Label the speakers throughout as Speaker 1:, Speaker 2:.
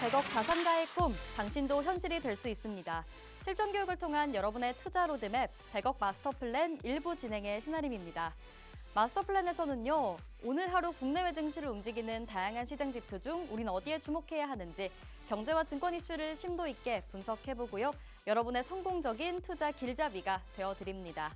Speaker 1: 100억 자산가의 꿈, 당신도 현실이 될 수 있습니다. 실전 교육을 통한 여러분의 투자 로드맵 100억 마스터 플랜 일부 진행의 신아림입니다. 마스터 플랜에서는요, 오늘 하루 국내외 증시를 움직이는 다양한 시장 지표 중 우린 어디에 주목해야 하는지 경제와 증권 이슈를 심도 있게 분석해보고요. 여러분의 성공적인 투자 길잡이가 되어드립니다.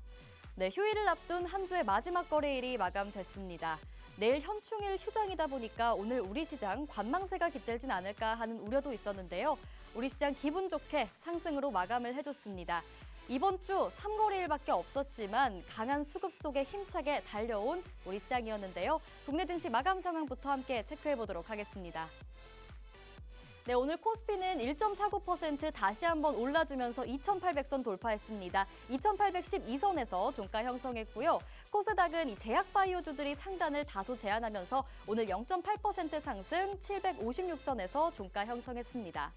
Speaker 1: 네, 휴일을 앞둔 한 주의 마지막 거래일이 마감됐습니다. 내일 현충일 휴장이다 보니까 오늘 우리 시장 관망세가 깃들진 않을까 하는 우려도 있었는데요. 우리 시장 기분 좋게 상승으로 마감을 해줬습니다. 이번 주 3거래일밖에 없었지만 강한 수급 속에 힘차게 달려온 우리 시장이었는데요. 국내 증시 마감 상황부터 함께 체크해보도록 하겠습니다. 네, 오늘 코스피는 1.49% 다시 한번 올라주면서 2,800선 돌파했습니다. 2,812선에서 종가 형성했고요. 코스닥은 이 제약바이오주들이 상단을 다소 제한하면서 오늘 0.8% 상승 756선에서 종가 형성했습니다.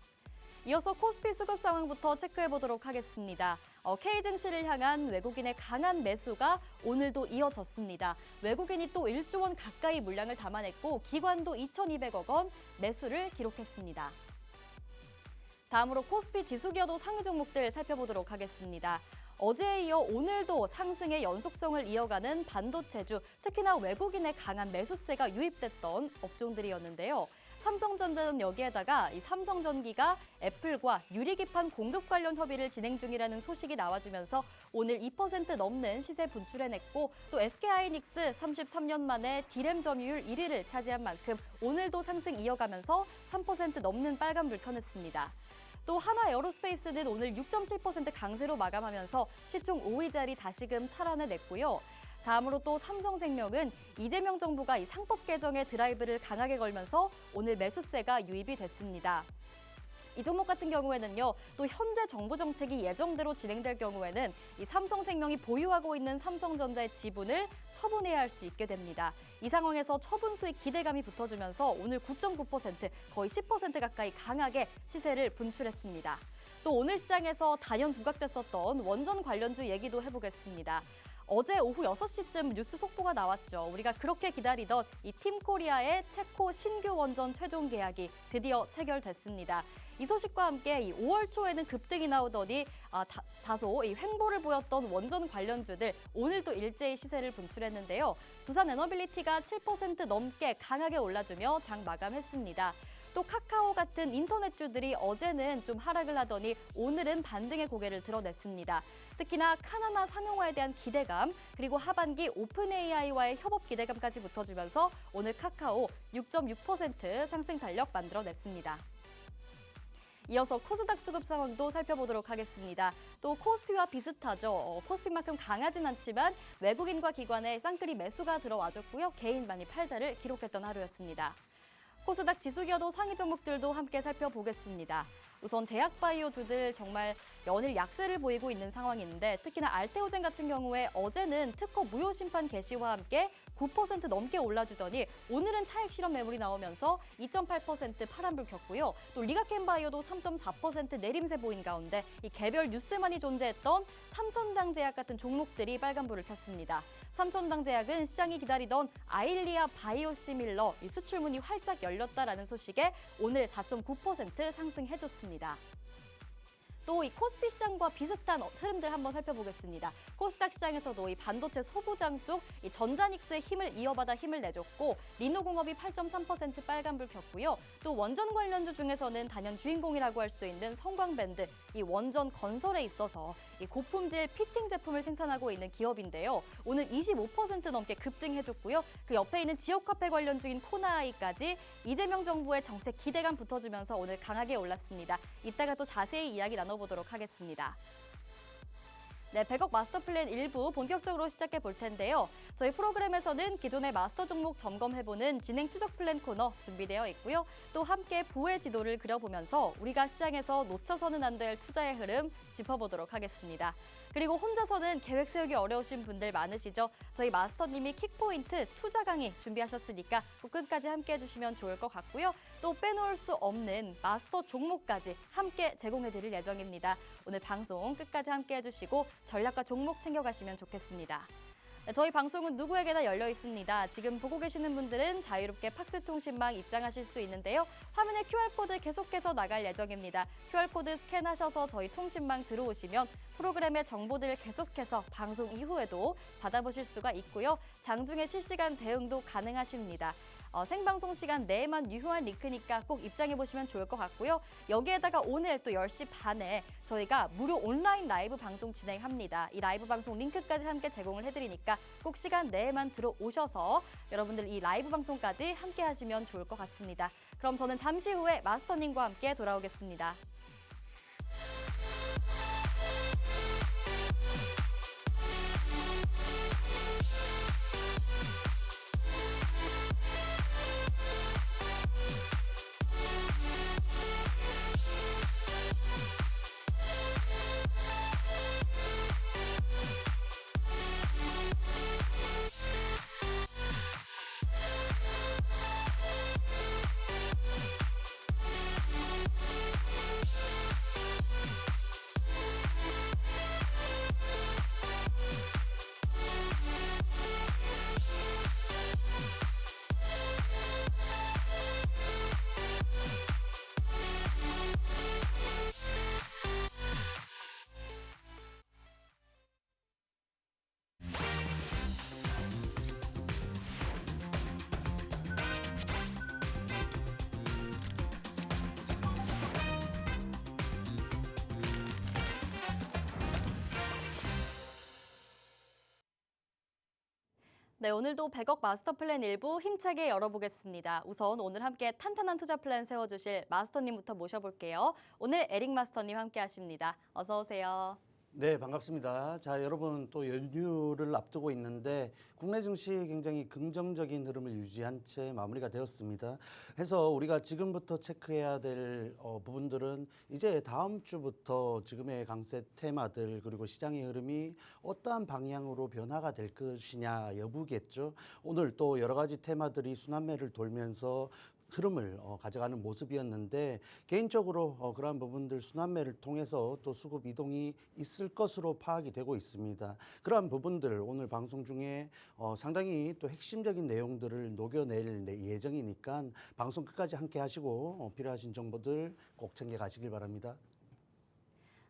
Speaker 1: 이어서 코스피 수급 상황부터 체크해보도록 하겠습니다. K증시를 향한 외국인의 강한 매수가 오늘도 이어졌습니다. 외국인이 또 1조 원 가까이 물량을 담아냈고 기관도 2,200억 원 매수를 기록했습니다. 다음으로 코스피 지수기여도 상위 종목들 살펴보도록 하겠습니다. 어제에 이어 오늘도 상승의 연속성을 이어가는 반도체주, 특히나 외국인의 강한 매수세가 유입됐던 업종들이었는데요. 삼성전자는 여기에다가 이 삼성전기가 애플과 유리기판 공급 관련 협의를 진행 중이라는 소식이 나와주면서 오늘 2% 넘는 시세 분출해냈고 또 SK하이닉스 33년 만에 D램 점유율 1위를 차지한 만큼 오늘도 상승 이어가면서 3% 넘는 빨간불 켜냈습니다. 또 하나에어로스페이스는 오늘 6.7% 강세로 마감하면서 시총 5위 자리 다시금 탈환해냈고요. 다음으로 또 삼성생명은 이재명 정부가 이 상법 개정의 드라이브를 강하게 걸면서 오늘 매수세가 유입이 됐습니다. 이 종목 같은 경우에는요, 또 현재 정부 정책이 예정대로 진행될 경우에는 이 삼성생명이 보유하고 있는 삼성전자의 지분을 처분해야 할 수 있게 됩니다. 이 상황에서 처분 수익 기대감이 붙어주면서 오늘 9.9% 거의 10% 가까이 강하게 시세를 분출했습니다. 또 오늘 시장에서 단연 부각됐었던 원전 관련주 얘기도 해보겠습니다. 어제 오후 6시쯤 뉴스 속보가 나왔죠. 우리가 그렇게 기다리던 이 팀코리아의 체코 신규 원전 최종 계약이 드디어 체결됐습니다. 이 소식과 함께 이 5월 초에는 급등이 나오더니 다소 이 횡보를 보였던 원전 관련주들 오늘도 일제히 시세를 분출했는데요. 두산에너빌리티가 7% 넘게 강하게 올라주며 장 마감했습니다. 또 카카오 같은 인터넷주들이 어제는 좀 하락을 하더니 오늘은 반등의 고개를 드러냈습니다. 특히나 카나나 상용화에 대한 기대감, 그리고 하반기 오픈 AI와의 협업 기대감까지 붙어주면서 오늘 카카오 6.6% 상승 달력 만들어냈습니다. 이어서 코스닥 수급 상황도 살펴보도록 하겠습니다. 또 코스피와 비슷하죠. 코스피만큼 강하진 않지만 외국인과 기관의 쌍끌이 매수가 들어와줬고요. 개인 많이 팔자를 기록했던 하루였습니다. 코스닥 지수기여도 상위 종목들도 함께 살펴보겠습니다. 우선 제약바이오주들 정말 연일 약세를 보이고 있는 상황인데 특히나 알테오젠 같은 경우에 어제는 특허 무효 심판 개시와 함께 9% 넘게 올라주더니 오늘은 차익 실현 매물이 나오면서 2.8% 파란불 켰고요. 또 리가켄바이오도 3.4% 내림세 보인 가운데 이 개별 뉴스만이 존재했던 삼천당제약 같은 종목들이 빨간불을 켰습니다. 삼천당제약은 시장이 기다리던 아일리아 바이오시밀러 이 수출문이 활짝 열렸다라는 소식에 오늘 4.9% 상승해줬습니다. 또 이 코스피 시장과 비슷한 흐름들 한번 살펴보겠습니다. 코스닥 시장에서도 이 반도체 소부장 쪽 이 전자닉스의 힘을 이어받아 힘을 내줬고 리노공업이 8.3% 빨간불 켰고요. 또 원전 관련주 중에서는 단연 주인공이라고 할 수 있는 성광밴드, 이 원전 건설에 있어서 이 고품질 피팅 제품을 생산하고 있는 기업인데요. 오늘 25% 넘게 급등해줬고요. 그 옆에 있는 지역화폐 관련주인 코나아이까지 이재명 정부의 정책 기대감 붙어주면서 오늘 강하게 올랐습니다. 이따가 또 자세히 이야기 나눠보도록 하겠습니다. 네, 100억 마스터 플랜 일부 본격적으로 시작해 볼 텐데요. 저희 프로그램에서는 기존의 마스터 종목 점검해보는 진행 추적 플랜 코너 준비되어 있고요. 또 함께 부의 지도를 그려보면서 우리가 시장에서 놓쳐서는 안 될 투자의 흐름 짚어보도록 하겠습니다. 그리고 혼자서는 계획 세우기 어려우신 분들 많으시죠? 저희 마스터님이 킥포인트 투자 강의 준비하셨으니까 꼭 끝까지 함께 해주시면 좋을 것 같고요. 또 빼놓을 수 없는 마스터 종목까지 함께 제공해드릴 예정입니다. 오늘 방송 끝까지 함께 해주시고 전략과 종목 챙겨가시면 좋겠습니다. 네, 저희 방송은 누구에게나 열려 있습니다. 지금 보고 계시는 분들은 자유롭게 팍스통신망 입장하실 수 있는데요. 화면에 QR코드 계속해서 나갈 예정입니다. QR코드 스캔하셔서 저희 통신망 들어오시면 프로그램의 정보들 계속해서 방송 이후에도 받아보실 수가 있고요. 장중에 실시간 대응도 가능하십니다. 생방송 시간 내에만 유효한 링크니까 꼭 입장해보시면 좋을 것 같고요. 여기에다가 오늘 또 10시 반에 저희가 무료 온라인 라이브 방송 진행합니다. 이 라이브 방송 링크까지 함께 제공을 해드리니까 꼭 시간 내에만 들어오셔서 여러분들 이 라이브 방송까지 함께 하시면 좋을 것 같습니다. 그럼 저는 잠시 후에 마스터님과 함께 돌아오겠습니다. 네, 오늘도 100억 마스터 플랜 일부 힘차게 열어보겠습니다. 우선 오늘 함께 탄탄한 투자 플랜 세워주실 마스터님부터 모셔볼게요. 오늘 에릭 마스터님 함께 하십니다. 어서 오세요.
Speaker 2: 네, 반갑습니다. 자, 여러분 또 연휴를 앞두고 있는데 국내 증시 굉장히 긍정적인 흐름을 유지한 채 마무리가 되었습니다. 해서 우리가 지금부터 체크해야 될 부분들은 이제 다음 주부터 지금의 강세 테마들 그리고 시장의 흐름이 어떠한 방향으로 변화가 될 것이냐 여부겠죠. 오늘 또 여러 가지 테마들이 순환매를 돌면서 흐름을 가져가는 모습이었는데 개인적으로 그러한 부분들 순환매를 통해서 또 수급 이동이 있을 것으로 파악이 되고 있습니다. 그러한 부분들 오늘 방송 중에 상당히 또 핵심적인 내용들을 녹여낼 예정이니까 방송 끝까지 함께 하시고 필요하신 정보들 꼭 챙겨 가시길 바랍니다.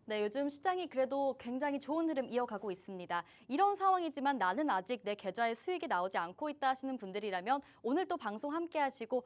Speaker 1: 네, 요즘 시장이 그래도 굉장히 좋은 흐름 이어가고 있습니다. 이런 상황이지만 나는 아직 내 계좌에 수익이 나오지 않고 있다 하시는 분들이라면 오늘 또 방송 함께 하시고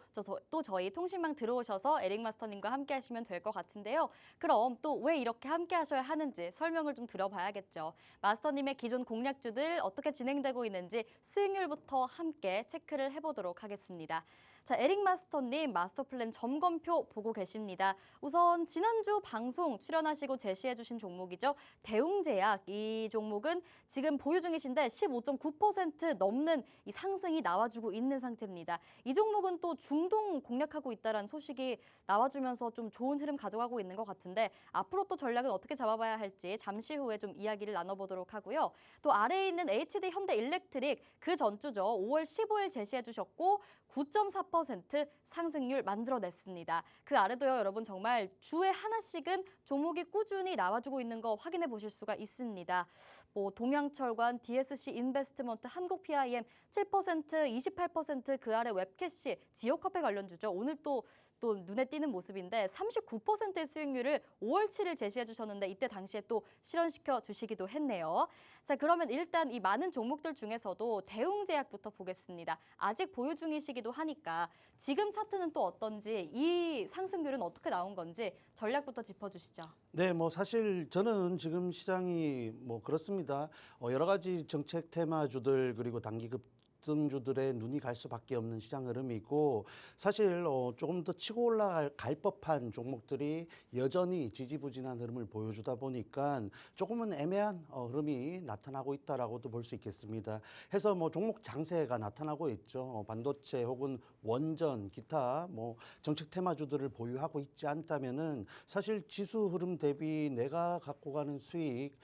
Speaker 1: 또 저희 통신망 들어오셔서 에릭 마스터님과 함께 하시면 될 것 같은데요. 그럼 또 왜 이렇게 함께 하셔야 하는지 설명을 좀 들어봐야겠죠. 마스터님의 기존 공략주들 어떻게 진행되고 있는지 수익률부터 함께 체크를 해보도록 하겠습니다. 자, 에릭 마스터님 마스터 플랜 점검표 보고 계십니다. 우선 지난주 방송 출연하시고 제시해 주신 종목이죠. 대웅제약 이 종목은 지금 보유 중이신데 15.9% 넘는 이 상승이 나와주고 있는 상태입니다. 이 종목은 또 중동 공략하고 있다는 소식이 나와주면서 좀 좋은 흐름 가져가고 있는 것 같은데 앞으로 또 전략은 어떻게 잡아봐야 할지 잠시 후에 좀 이야기를 나눠보도록 하고요. 또 아래에 있는 HD 현대일렉트릭 그 전주죠. 5월 15일 제시해 주셨고 9.4% 상승률 만들어냈습니다. 그 아래도요, 여러분 정말 주에 하나씩은 종목이 꾸준히 나와주고 있는 거 확인해 보실 수가 있습니다. 뭐 동양철관, DSC 인베스트먼트, 한국 PIM 7%, 28% 그 아래 웹캐시, 지오카페 관련주죠. 오늘 또 눈에 띄는 모습인데 39%의 수익률을 5월 7일 제시해 주셨는데 이때 당시에 또 실현시켜 주시기도 했네요. 자, 그러면 일단 이 많은 종목들 중에서도 대웅제약부터 보겠습니다. 아직 보유 중이시기도 하니까 지금 차트는 또 어떤지 이 상승률은 어떻게 나온 건지 전략부터 짚어주시죠.
Speaker 2: 네, 뭐 사실 저는 지금 시장이 뭐 그렇습니다. 여러 가지 정책 테마주들 그리고 단기급 등주들의 눈이 갈 수밖에 없는 시장 흐름이고 사실 조금 더 치고 올라갈 법한 종목들이 여전히 지지부진한 흐름을 보여주다 보니까 조금은 애매한 흐름이 나타나고 있다라고도 볼 수 있겠습니다. 해서 뭐 종목 장세가 나타나고 있죠. 반도체 혹은 원전, 기타 뭐 정책 테마주들을 보유하고 있지 않다면은 사실 지수 흐름 대비 내가 갖고 가는 수익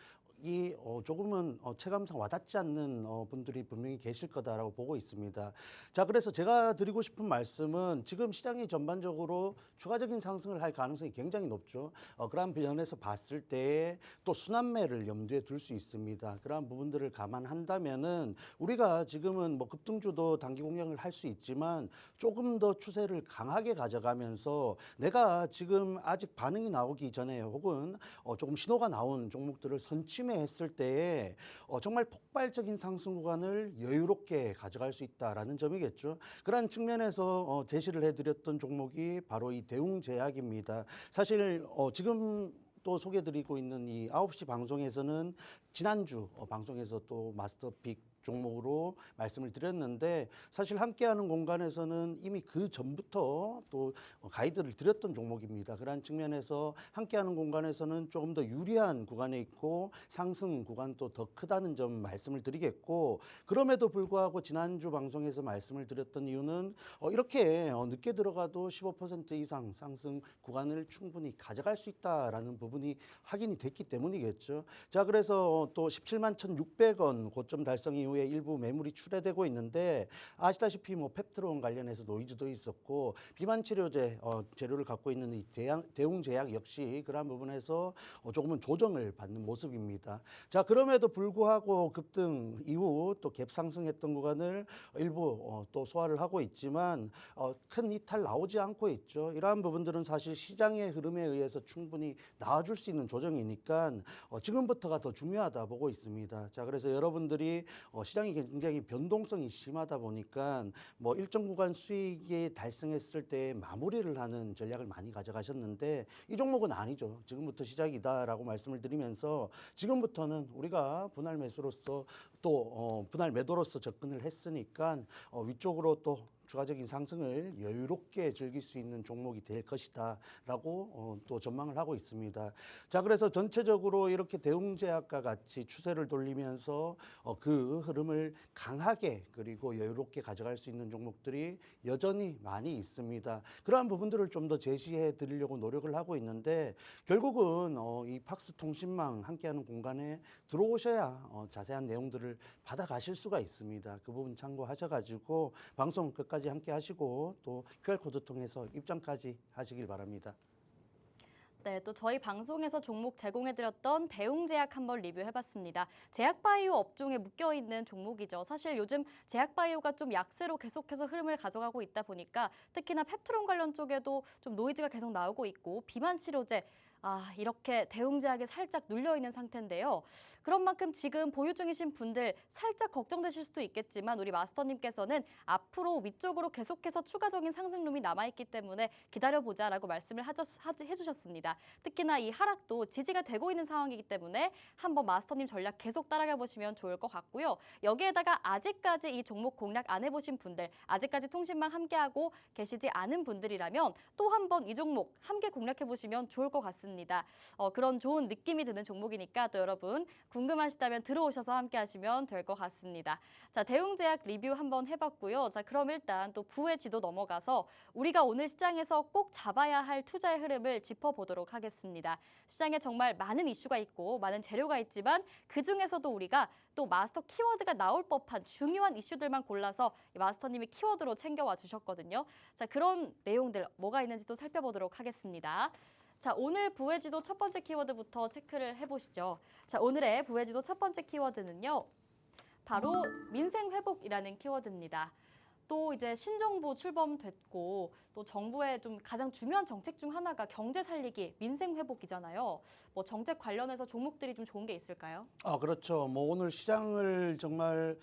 Speaker 2: 조금은 체감상 와닿지 않는 분들이 분명히 계실 거다라고 보고 있습니다. 자, 그래서 제가 드리고 싶은 말씀은 지금 시장이 전반적으로 추가적인 상승을 할 가능성이 굉장히 높죠. 그러한 면에서 봤을 때 또 순환매를 염두에 둘 수 있습니다. 그러한 부분들을 감안한다면은 우리가 지금은 뭐 급등주도 단기 공략을 할 수 있지만 조금 더 추세를 강하게 가져가면서 내가 지금 아직 반응이 나오기 전에 혹은 조금 신호가 나온 종목들을 선취매했을 때에 정말 폭발적인 상승 구간을 여유롭게 가져갈 수 있다라는 점이겠죠. 그러한 측면에서 제시를 해드렸던 종목이 바로 이 대웅제약입니다. 사실 지금 또 소개드리고 있는 이 9시 방송에서는 지난주 방송에서 또 마스터픽 종목으로 말씀을 드렸는데 사실 함께하는 공간에서는 이미 그 전부터 또 가이드를 드렸던 종목입니다. 그러한 측면에서 함께하는 공간에서는 조금 더 유리한 구간에 있고 상승 구간도 더 크다는 점 말씀을 드리겠고 그럼에도 불구하고 지난주 방송에서 말씀을 드렸던 이유는 이렇게 늦게 들어가도 15% 이상 상승 구간을 충분히 가져갈 수 있다라는 부분이 확인이 됐기 때문이겠죠. 자, 그래서 또 17만 1,600원 고점 달성 이후에 일부 매물이 출회되고 있는데 아시다시피 뭐 펩트론 관련해서 노이즈도 있었고 비만 치료제 재료를 갖고 있는 이 대웅제약 역시 그러한 부분에서 조금은 조정을 받는 모습입니다. 자, 그럼에도 불구하고 급등 이후 또 갭 상승했던 구간을 일부 또 소화를 하고 있지만 큰 이탈 나오지 않고 있죠. 이러한 부분들은 사실 시장의 흐름에 의해서 충분히 나와줄 수 있는 조정이니까 지금부터가 더 중요하다 보고 있습니다. 자, 그래서 여러분들이 시장이 굉장히 변동성이 심하다 보니까 뭐 일정 구간 수익이 달성했을 때 마무리를 하는 전략을 많이 가져가셨는데 이 종목은 아니죠. 지금부터 시작이다라고 말씀을 드리면서 지금부터는 우리가 분할 매수로서 또 분할 매도로서 접근을 했으니까 위쪽으로 또 추가적인 상승을 여유롭게 즐길 수 있는 종목이 될 것이다라고 또 전망을 하고 있습니다. 자, 그래서 전체적으로 이렇게 대웅제약과 같이 추세를 돌리면서 그 흐름을 강하게 그리고 여유롭게 가져갈 수 있는 종목들이 여전히 많이 있습니다. 그러한 부분들을 좀 더 제시해 드리려고 노력을 하고 있는데 결국은 이 팍스통신망 함께하는 공간에 들어오셔야 자세한 내용들을 받아가실 수가 있습니다. 그 부분 참고하셔가지고 방송 끝까지 함께 하시고 또 QR코드 통해서 입장까지 하시길 바랍니다.
Speaker 1: 네, 또 저희 방송에서 종목 제공해드렸던 대웅제약 한번 리뷰해봤습니다. 제약바이오 업종에 묶여있는 종목이죠. 사실 요즘 제약바이오가 좀 약세로 계속해서 흐름을 가져가고 있다 보니까 특히나 펩트론 관련 쪽에도 좀 노이즈가 계속 나오고 있고 비만 치료제 이렇게 대웅제약에 살짝 눌려있는 상태인데요. 그런 만큼 지금 보유 중이신 분들 살짝 걱정되실 수도 있겠지만 우리 마스터님께서는 앞으로 위쪽으로 계속해서 추가적인 상승룸이 남아있기 때문에 기다려보자라고 말씀을 해주셨습니다. 특히나 이 하락도 지지가 되고 있는 상황이기 때문에 한번 마스터님 전략 계속 따라가 보시면 좋을 것 같고요. 여기에다가 아직까지 이 종목 공략 안 해보신 분들, 아직까지 통신망 함께하고 계시지 않은 분들이라면 또 한번 이 종목 함께 공략해보시면 좋을 것 같습니다. 그런 좋은 느낌이 드는 종목이니까 또 여러분 궁금하시다면 들어오셔서 함께 하시면 될 것 같습니다. 자, 대웅제약 리뷰 한번 해봤고요. 자, 그럼 일단 또 부의 지도 넘어가서 우리가 오늘 시장에서 꼭 잡아야 할 투자의 흐름을 짚어보도록 하겠습니다. 시장에 정말 많은 이슈가 있고 많은 재료가 있지만 그중에서도 우리가 또 마스터 키워드가 나올 법한 중요한 이슈들만 골라서 마스터님이 키워드로 챙겨와 주셨거든요. 자, 그런 내용들 뭐가 있는지 또 살펴보도록 하겠습니다. 자, 오늘 부회지도 첫 번째 키워드부터 체크를 해보시죠. 자, 오늘의 부회지도 첫 번째 키워드는요. 바로 민생회복이라는 키워드입니다. 또 이제 신정부 출범됐고 또 정부의 좀 가장 중요한 정책 중 하나가 경제 살리기, 민생 회복이잖아요. 뭐 정책 관련해서 종목들이 좀 좋은 게 있을까요?
Speaker 2: 그렇죠. 뭐 오늘 시장을 정말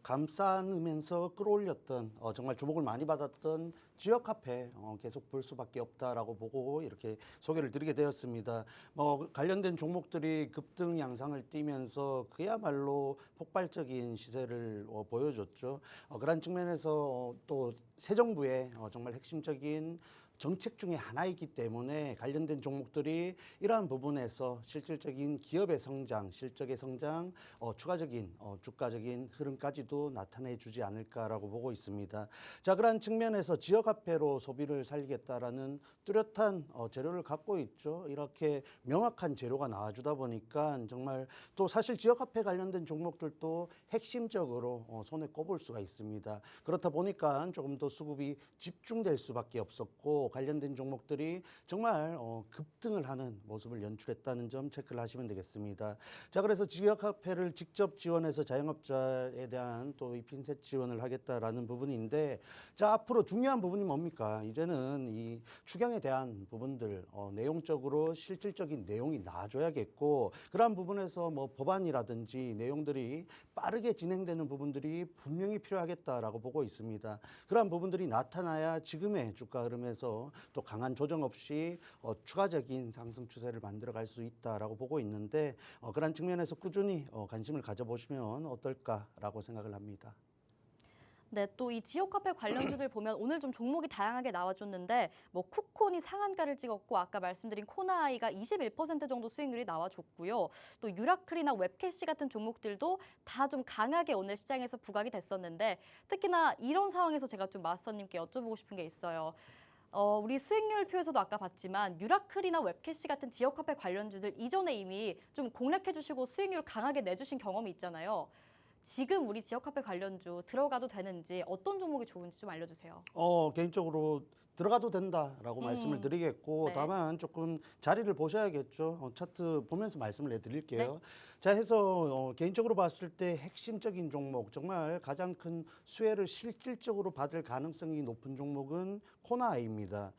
Speaker 2: 감싸면서 끌어올렸던 정말 주목을 많이 받았던 지역 화폐 계속 볼 수밖에 없다라고 보고 이렇게 소개를 드리게 되었습니다. 관련된 종목들이 급등 양상을 띠면서 그야말로 폭발적인 시세를 보여줬죠. 그런 측면에서 또 새 정부의 정말 핵심적인 정책 중에 하나이기 때문에 관련된 종목들이 이러한 부분에서 실질적인 기업의 성장, 실적의 성장, 추가적인 주가적인 흐름까지도 나타내 주지 않을까라고 보고 있습니다. 자, 그러한 측면에서 지역화폐로 소비를 살리겠다라는 뚜렷한 재료를 갖고 있죠. 이렇게 명확한 재료가 나와주다 보니까 정말 또 사실 지역화폐 관련된 종목들도 핵심적으로 손에 꼽을 수가 있습니다. 그렇다 보니까 조금 더 수급이 집중될 수밖에 없었고 관련된 종목들이 정말 급등을 하는 모습을 연출했다는 점 체크를 하시면 되겠습니다. 자, 그래서 지역화폐를 직접 지원해서 자영업자에 대한 또 이 핀셋 지원을 하겠다라는 부분인데, 자, 앞으로 중요한 부분이 뭡니까? 이제는 이 추경에 대한 부분들 내용적으로 실질적인 내용이 나와줘야겠고, 그러한 부분에서 뭐 법안이라든지 내용들이 빠르게 진행되는 부분들이 분명히 필요하겠다라고 보고 있습니다. 그러한 부분들이 나타나야 지금의 주가 흐름에서 또 강한 조정 없이 추가적인 상승 추세를 만들어갈 수 있다라고 보고 있는데, 그런 측면에서 꾸준히 관심을 가져보시면 어떨까라고 생각을 합니다.
Speaker 1: 네, 또 이 지역화폐 관련주들 보면 오늘 좀 종목이 다양하게 나와줬는데 뭐 쿠콘이 상한가를 찍었고 아까 말씀드린 코나아이가 21% 정도 수익률이 나와줬고요. 또 유라클이나 웹캐시 같은 종목들도 다 좀 강하게 오늘 시장에서 부각이 됐었는데 특히나 이런 상황에서 제가 좀 마스터님께 여쭤보고 싶은 게 있어요. 우리 수익률표에서도 아까 봤지만 유라클이나 웹캐시 같은 지역화폐 관련주들 이전에 이미 좀 공략해 주시고 수익률 강하게 내주신 경험이 있잖아요. 지금 우리 지역화폐 관련주 들어가도 되는지 어떤 종목이 좋은지 좀 알려주세요.
Speaker 2: 개인적으로 들어가도 된다라고 말씀을 드리겠고,
Speaker 1: 네.
Speaker 2: 다만 조금 자리를 보셔야겠죠. 차트 보면서 말씀을 해드릴게요.
Speaker 1: 네.
Speaker 2: 자, 해서 개인적으로 봤을 때 핵심적인 종목, 정말 가장 큰 수혜를 실질적으로 받을 가능성이 높은 종목은 코나아이입니다.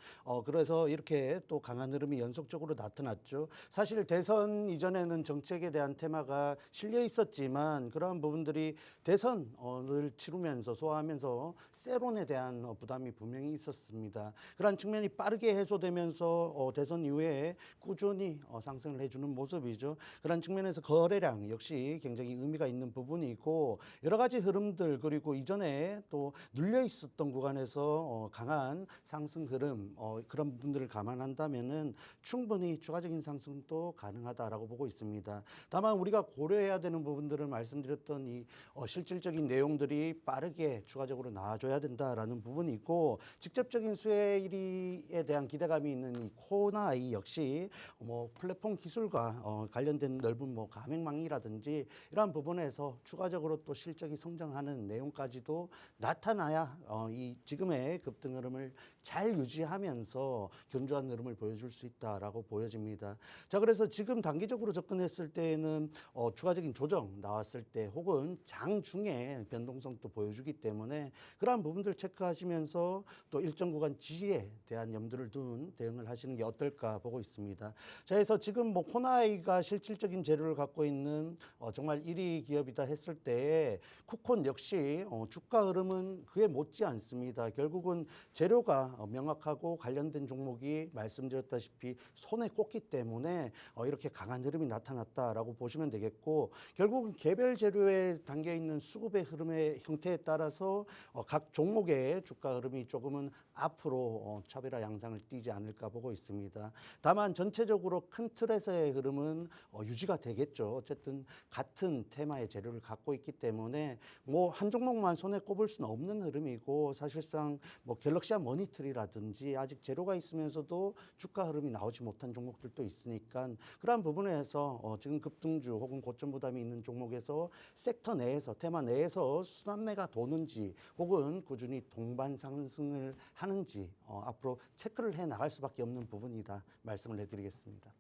Speaker 2: 그래서 이렇게 또 강한 흐름이 연속적으로 나타났죠. 사실 대선 이전에는 정책에 대한 테마가 실려 있었지만 그러한 부분들이 대선을 치르면서 소화하면서 세론에 대한 부담이 분명히 있었습니다. 그러한 측면이 빠르게 해소되면서 대선 이후에 꾸준히 상승을 해주는 모습이죠. 그런 측면에서 거래량 역시 굉장히 의미가 있는 부분이고, 여러 가지 흐름들 그리고 이전에 또 눌려 있었던 구간에서 강한 상승 흐름 그런 부분들을 감안한다면은 충분히 추가적인 상승도 가능하다라고 보고 있습니다. 다만 우리가 고려해야 되는 부분들을 말씀드렸던 이 실질적인 내용들이 빠르게 추가적으로 나와줘야 된다라는 부분이 있고, 직접적인 수혜에 대한 기대감이 있는 이 코나아이 역시 뭐 플랫폼 기술과 관련된 넓은 뭐 가맹망이라든지 이러한 부분에서 추가적으로 또 실적이 성장하는 내용까지도 나타나야 이 지금의 급등 흐름을 잘 유지하면서 견조한 흐름을 보여줄 수 있다라고 보여집니다. 자, 그래서 지금 단기적으로 접근했을 때에는 추가적인 조정 나왔을 때 혹은 장중에 변동성도 보여주기 때문에 그러한 부분들 체크하시면서 또 일정 구간 지지에 대한 염두를 둔 대응을 하시는 게 어떨까 보고 있습니다. 자, 그래서 지금 뭐 코나아이가 실질적인 재료를 갖고 있는 정말 1위 기업이다 했을 때 쿠콘 역시 주가 흐름은 그에 못지 않습니다. 결국은 재료가 명확하고 관련된 종목이 말씀드렸다시피 손에 꼽기 때문에 이렇게 강한 흐름이 나타났다라고 보시면 되겠고, 결국은 개별 재료에 담겨 있는 수급의 흐름의 형태에 따라서 각 종목의 주가 흐름이 조금은 앞으로 차별화 양상을 띠지 않을까 보고 있습니다. 다만 전체적으로 큰 틀에서의 흐름은 유지가 되겠죠. 어쨌든 같은 테마의 재료를 갖고 있기 때문에 뭐 한 종목만 손에 꼽을 수는 없는 흐름이고, 사실상 뭐 갤럭시아 머니터리라든지 아직 재료가 있으면서도 주가 흐름이 나오지 못한 종목들도 있으니까 그러한 부분에서 지금 급등주 혹은 고점 부담이 있는 종목에서 섹터 내에서 테마 내에서 순환매가 도는지 혹은 꾸준히 동반 상승을 하는지 앞으로 체크를 해 나갈 수밖에 없는 부분이다 말씀을 해드리겠습니다.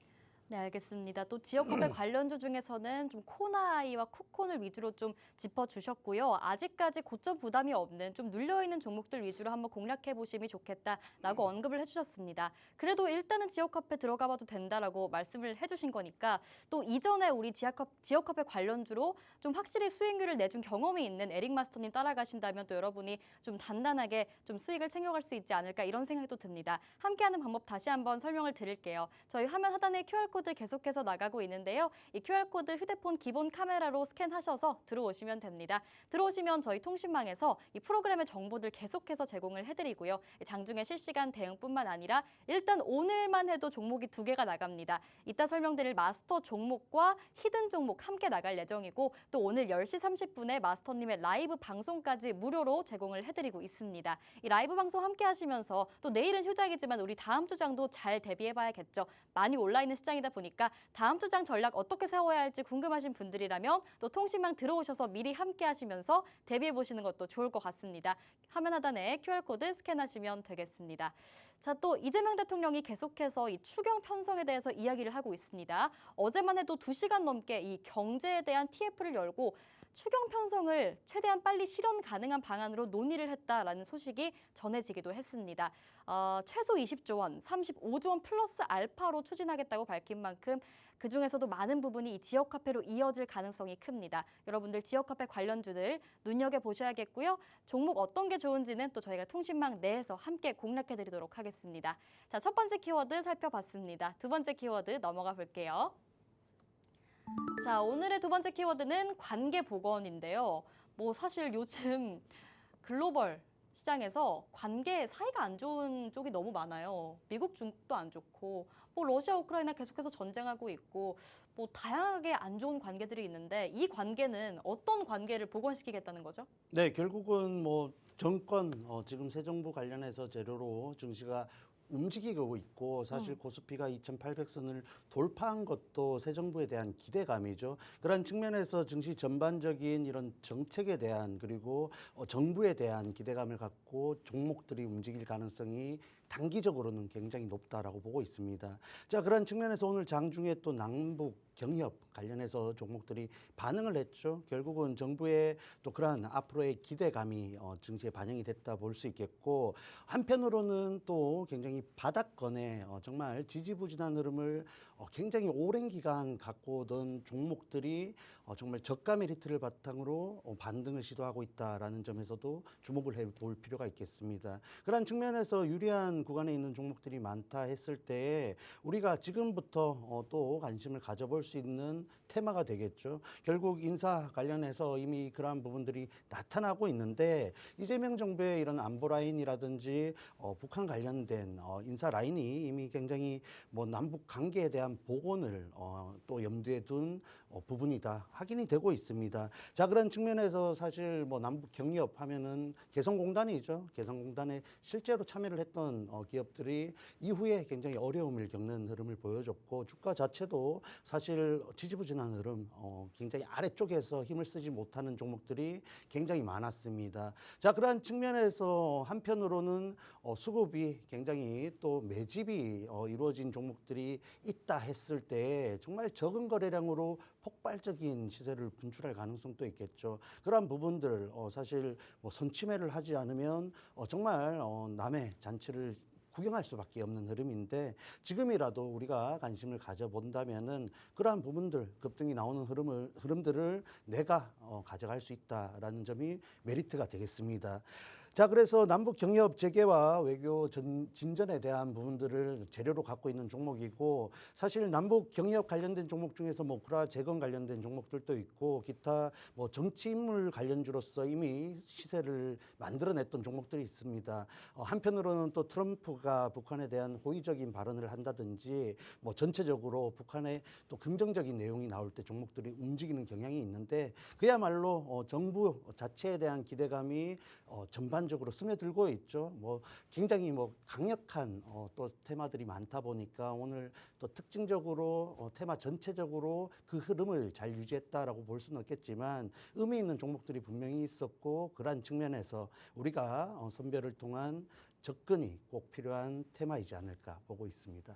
Speaker 1: 네, 알겠습니다. 또 지역화폐 관련주 중에서는 좀 코나아이와 쿠콘을 위주로 좀 짚어주셨고요. 아직까지 고점 부담이 없는 좀 눌려있는 종목들 위주로 한번 공략해 보심이 좋겠다라고 언급을 해주셨습니다. 그래도 일단은 지역화폐 들어가 봐도 된다라고 말씀을 해주신 거니까 또 이전에 우리 지역화폐 관련주로 좀 확실히 수익률을 내준 경험이 있는 에릭 마스터님 따라가신다면 또 여러분이 좀 단단하게 좀 수익을 챙겨갈 수 있지 않을까 이런 생각도 듭니다. 함께하는 방법 다시 한번 설명을 드릴게요. 저희 화면 하단에 QR코드 QR코드 계속해서 나가고 있는데요. 이 QR코드 휴대폰 기본 카메라로 스캔하셔서 들어오시면 됩니다. 들어오시면 저희 통신망에서 이 프로그램의 정보들 계속해서 제공을 해드리고요. 장중에 실시간 대응뿐만 아니라 일단 오늘만 해도 종목이 2개가 나갑니다. 이따 설명드릴 마스터 종목과 히든 종목 함께 나갈 예정이고 또 오늘 10시 30분에 마스터님의 라이브 방송까지 무료로 제공을 해드리고 있습니다. 이 라이브 방송 함께 하시면서 또 내일은 휴장이지만 우리 다음 주 장도 잘 대비해봐야겠죠. 많이 올라있는 시장이다 보니까 다음 주 장 전략 어떻게 세워야 할지 궁금하신 분들이라면 또 통신망 들어오셔서 미리 함께 하시면서 대비해보시는 것도 좋을 것 같습니다. 화면 하단에 QR코드 스캔하시면 되겠습니다. 자, 또 이재명 대통령이 계속해서 이 추경 편성에 대해서 이야기를 하고 있습니다. 어제만 해도 2시간 넘게 이 경제에 대한 TF를 열고 추경 편성을 최대한 빨리 실현 가능한 방안으로 논의를 했다라는 소식이 전해지기도 했습니다. 최소 20조 원, 35조 원 플러스 알파로 추진하겠다고 밝힌 만큼 그중에서도 많은 부분이 이 지역화폐로 이어질 가능성이 큽니다. 여러분들 지역화폐 관련주들 눈여겨보셔야겠고요. 종목 어떤 게 좋은지는 또 저희가 통신망 내에서 함께 공략해드리도록 하겠습니다. 자, 첫 번째 키워드 살펴봤습니다. 두 번째 키워드 넘어가 볼게요. 자, 오늘의 두 번째 키워드는 관계 복원인데요. 뭐 사실 요즘 글로벌 시장에서 관계 사이가 안 좋은 쪽이 너무 많아요. 미국, 중국도 안 좋고, 뭐 러시아, 우크라이나 계속해서 전쟁하고 있고, 뭐 다양하게 안 좋은 관계들이 있는데 이 관계는 어떤 관계를 복원시키겠다는 거죠?
Speaker 2: 네, 결국은 뭐 정권 지금 새 정부 관련해서 재료로 증시가 움직이고 있고 사실 코스피가 2,800선을 돌파한 것도 새 정부에 대한 기대감이죠. 그런 측면에서 증시 전반적인 이런 정책에 대한 그리고 정부에 대한 기대감을 갖고 종목들이 움직일 가능성이 단기적으로는 굉장히 높다라고 보고 있습니다. 자, 그런 측면에서 오늘 장중에 또 남북 경협 관련해서 종목들이 반응을 했죠. 결국은 정부의 또 그러한 앞으로의 기대감이 증시에 반영이 됐다 볼 수 있겠고 한편으로는 또 굉장히 바닥권에 정말 지지부진한 흐름을 굉장히 오랜 기간 갖고 오던 종목들이 정말 저가 메리트를 바탕으로 반등을 시도하고 있다라는 점에서도 주목을 해볼 필요가 있겠습니다. 그런 측면에서 유리한 구간에 있는 종목들이 많다 했을 때 우리가 지금부터 또 관심을 가져볼 수 있는 테마가 되겠죠. 결국 인사 관련해서 이미 그러한 부분들이 나타나고 있는데 이재명 정부의 이런 안보 라인이라든지 북한 관련된 인사 라인이 이미 굉장히 뭐 남북 관계에 대한 복원을 또 염두에 둔 부분이다 확인이 되고 있습니다. 자, 그런 측면에서 사실 뭐 남북 경협 하면은 개성공단이죠. 개성공단에 실제로 참여를 했던 기업들이 이후에 굉장히 어려움을 겪는 흐름을 보여줬고 주가 자체도 사실 지지부진한 흐름, 굉장히 아래쪽에서 힘을 쓰지 못하는 종목들이 굉장히 많았습니다. 자, 그러한 측면에서 한편으로는 수급이 굉장히 또 매집이 이루어진 종목들이 있다 했을 때 정말 적은 거래량으로 폭발적인 시세를 분출할 가능성도 있겠죠. 그러한 부분들 사실 뭐 선취매를 하지 않으면 정말 남의 잔치를 구경할 수밖에 없는 흐름인데 지금이라도 우리가 관심을 가져본다면은 그러한 부분들 급등이 나오는 흐름들을 내가 가져갈 수 있다라는 점이 메리트가 되겠습니다. 자, 그래서 남북 경협 재개와 외교 진전에 대한 부분들을 재료로 갖고 있는 종목이고 사실 남북 경협 관련된 종목 중에서 뭐 구라 재건 관련된 종목들도 있고 기타 뭐 정치 인물 관련주로서 이미 시세를 만들어냈던 종목들이 있습니다. 한편으로는 또 트럼프가 북한에 대한 호의적인 발언을 한다든지 뭐 전체적으로 북한의 또 긍정적인 내용이 나올 때 종목들이 움직이는 경향이 있는데 그야말로 정부 자체에 대한 기대감이 전반적으로 스며들고 있죠. 뭐 굉장히 뭐 강력한 또 테마들이 많다 보니까 오늘 또 특징적으로 테마 전체적으로 그 흐름을 잘 유지했다라고 볼 수는 없겠지만 의미 있는 종목들이 분명히 있었고 그러한 측면에서 우리가 선별을 통한 접근이 꼭 필요한 테마이지 않을까 보고 있습니다.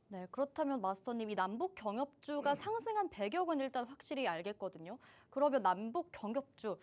Speaker 1: 네, 그렇다면 마스터님 이 남북 경협주가 상승한 배경은 일단 확실히 알겠거든요. 그러면 남북 경협주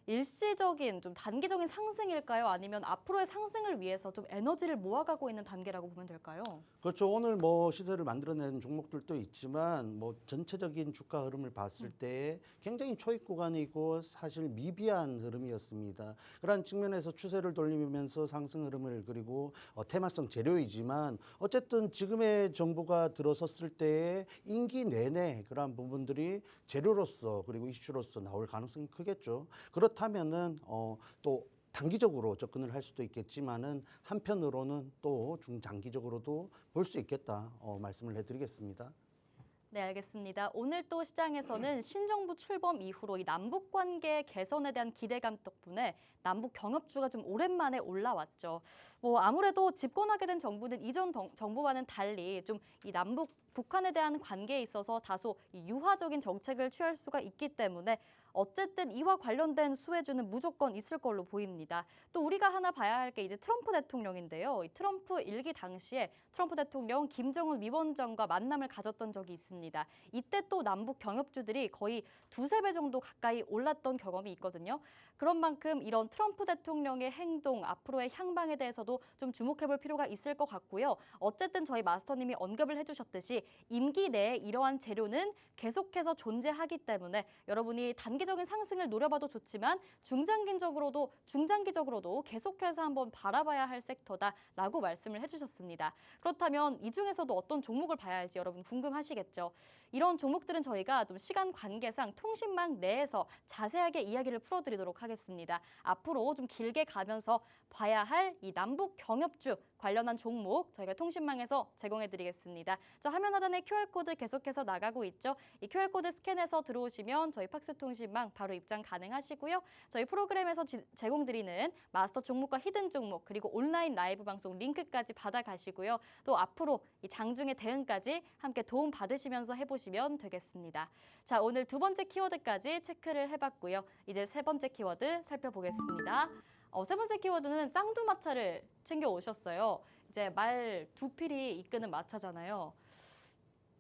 Speaker 1: 일시적인 좀 단기적인 상승일까요? 아니면 앞으로의 상승을 위해서 좀 에너지를 모아가고 있는 단계라고 보면 될까요?
Speaker 2: 그렇죠. 오늘 뭐 시세를 만들어낸 종목들도 있지만 뭐 전체적인 주가 흐름을 봤을 때 굉장히 초입 구간이고 사실 미비한 흐름이었습니다. 그런 측면에서 추세를 돌리면서 상승 흐름을 그리고 테마성 재료이지만 어쨌든 지금의 정부가 들어섰을 때의 임기 내내 그러한 부분들이 재료로서 그리고 이슈로서 나올 가능성이 크겠죠. 그렇다면은 또 단기적으로 접근을 할 수도 있겠지만은 한편으로는 또 중장기적으로도 볼 수 있겠다 말씀을 해드리겠습니다.
Speaker 1: 네, 알겠습니다. 오늘 또 시장에서는 신정부 출범 이후로 이 남북 관계 개선에 대한 기대감 덕분에 남북 경협주가 좀 오랜만에 올라왔죠. 뭐 아무래도 집권하게 된 정부는 이전 정부와는 달리 좀 이 남북 북한에 대한 관계에 있어서 다소 이 유화적인 정책을 취할 수가 있기 때문에 어쨌든 이와 관련된 수혜주는 무조건 있을 걸로 보입니다. 또 우리가 하나 봐야 할 게 이제 트럼프 대통령인데요. 이 트럼프 일기 당시에 트럼프 대통령 김정은 위원장과 만남을 가졌던 적이 있습니다. 이때 또 남북 경협주들이 거의 두세 배 정도 가까이 올랐던 경험이 있거든요. 그런 만큼 이런 트럼프 대통령의 행동, 앞으로의 향방에 대해서도 좀 주목해볼 필요가 있을 것 같고요. 어쨌든 저희 마스터님이 언급을 해주셨듯이 임기 내에 이러한 재료는 계속해서 존재하기 때문에 여러분이 단기적인 상승을 노려봐도 좋지만 중장기적으로도 계속해서 한번 바라봐야 할 섹터다라고 말씀을 해주셨습니다. 그렇다면 이 중에서도 어떤 종목을 봐야 할지 여러분 궁금하시겠죠? 이런 종목들은 저희가 좀 시간 관계상 통신망 내에서 자세하게 이야기를 풀어드리도록 하겠습니다. 앞으로 좀 길게 가면서 봐야 할 이 남북 경협주 관련한 종목 저희가 통신망에서 제공해드리겠습니다. 저 화면 하단에 QR코드 계속해서 나가고 있죠. 이 QR코드 스캔해서 들어오시면 저희 팍스통신망 바로 입장 가능하시고요. 저희 프로그램에서 제공드리는 마스터 종목과 히든 종목 그리고 온라인 라이브 방송 링크까지 받아가시고요. 또 앞으로 이 장중의 대응까지 함께 도움 받으시면서 해보시면 되겠습니다. 자, 오늘 두 번째 키워드까지 체크를 해봤고요. 이제 세 번째 키워드 살펴보겠습니다. 세 번째 키워드는 쌍두마차를 챙겨 오셨어요. 이제 말 두 필이 이끄는 마차잖아요.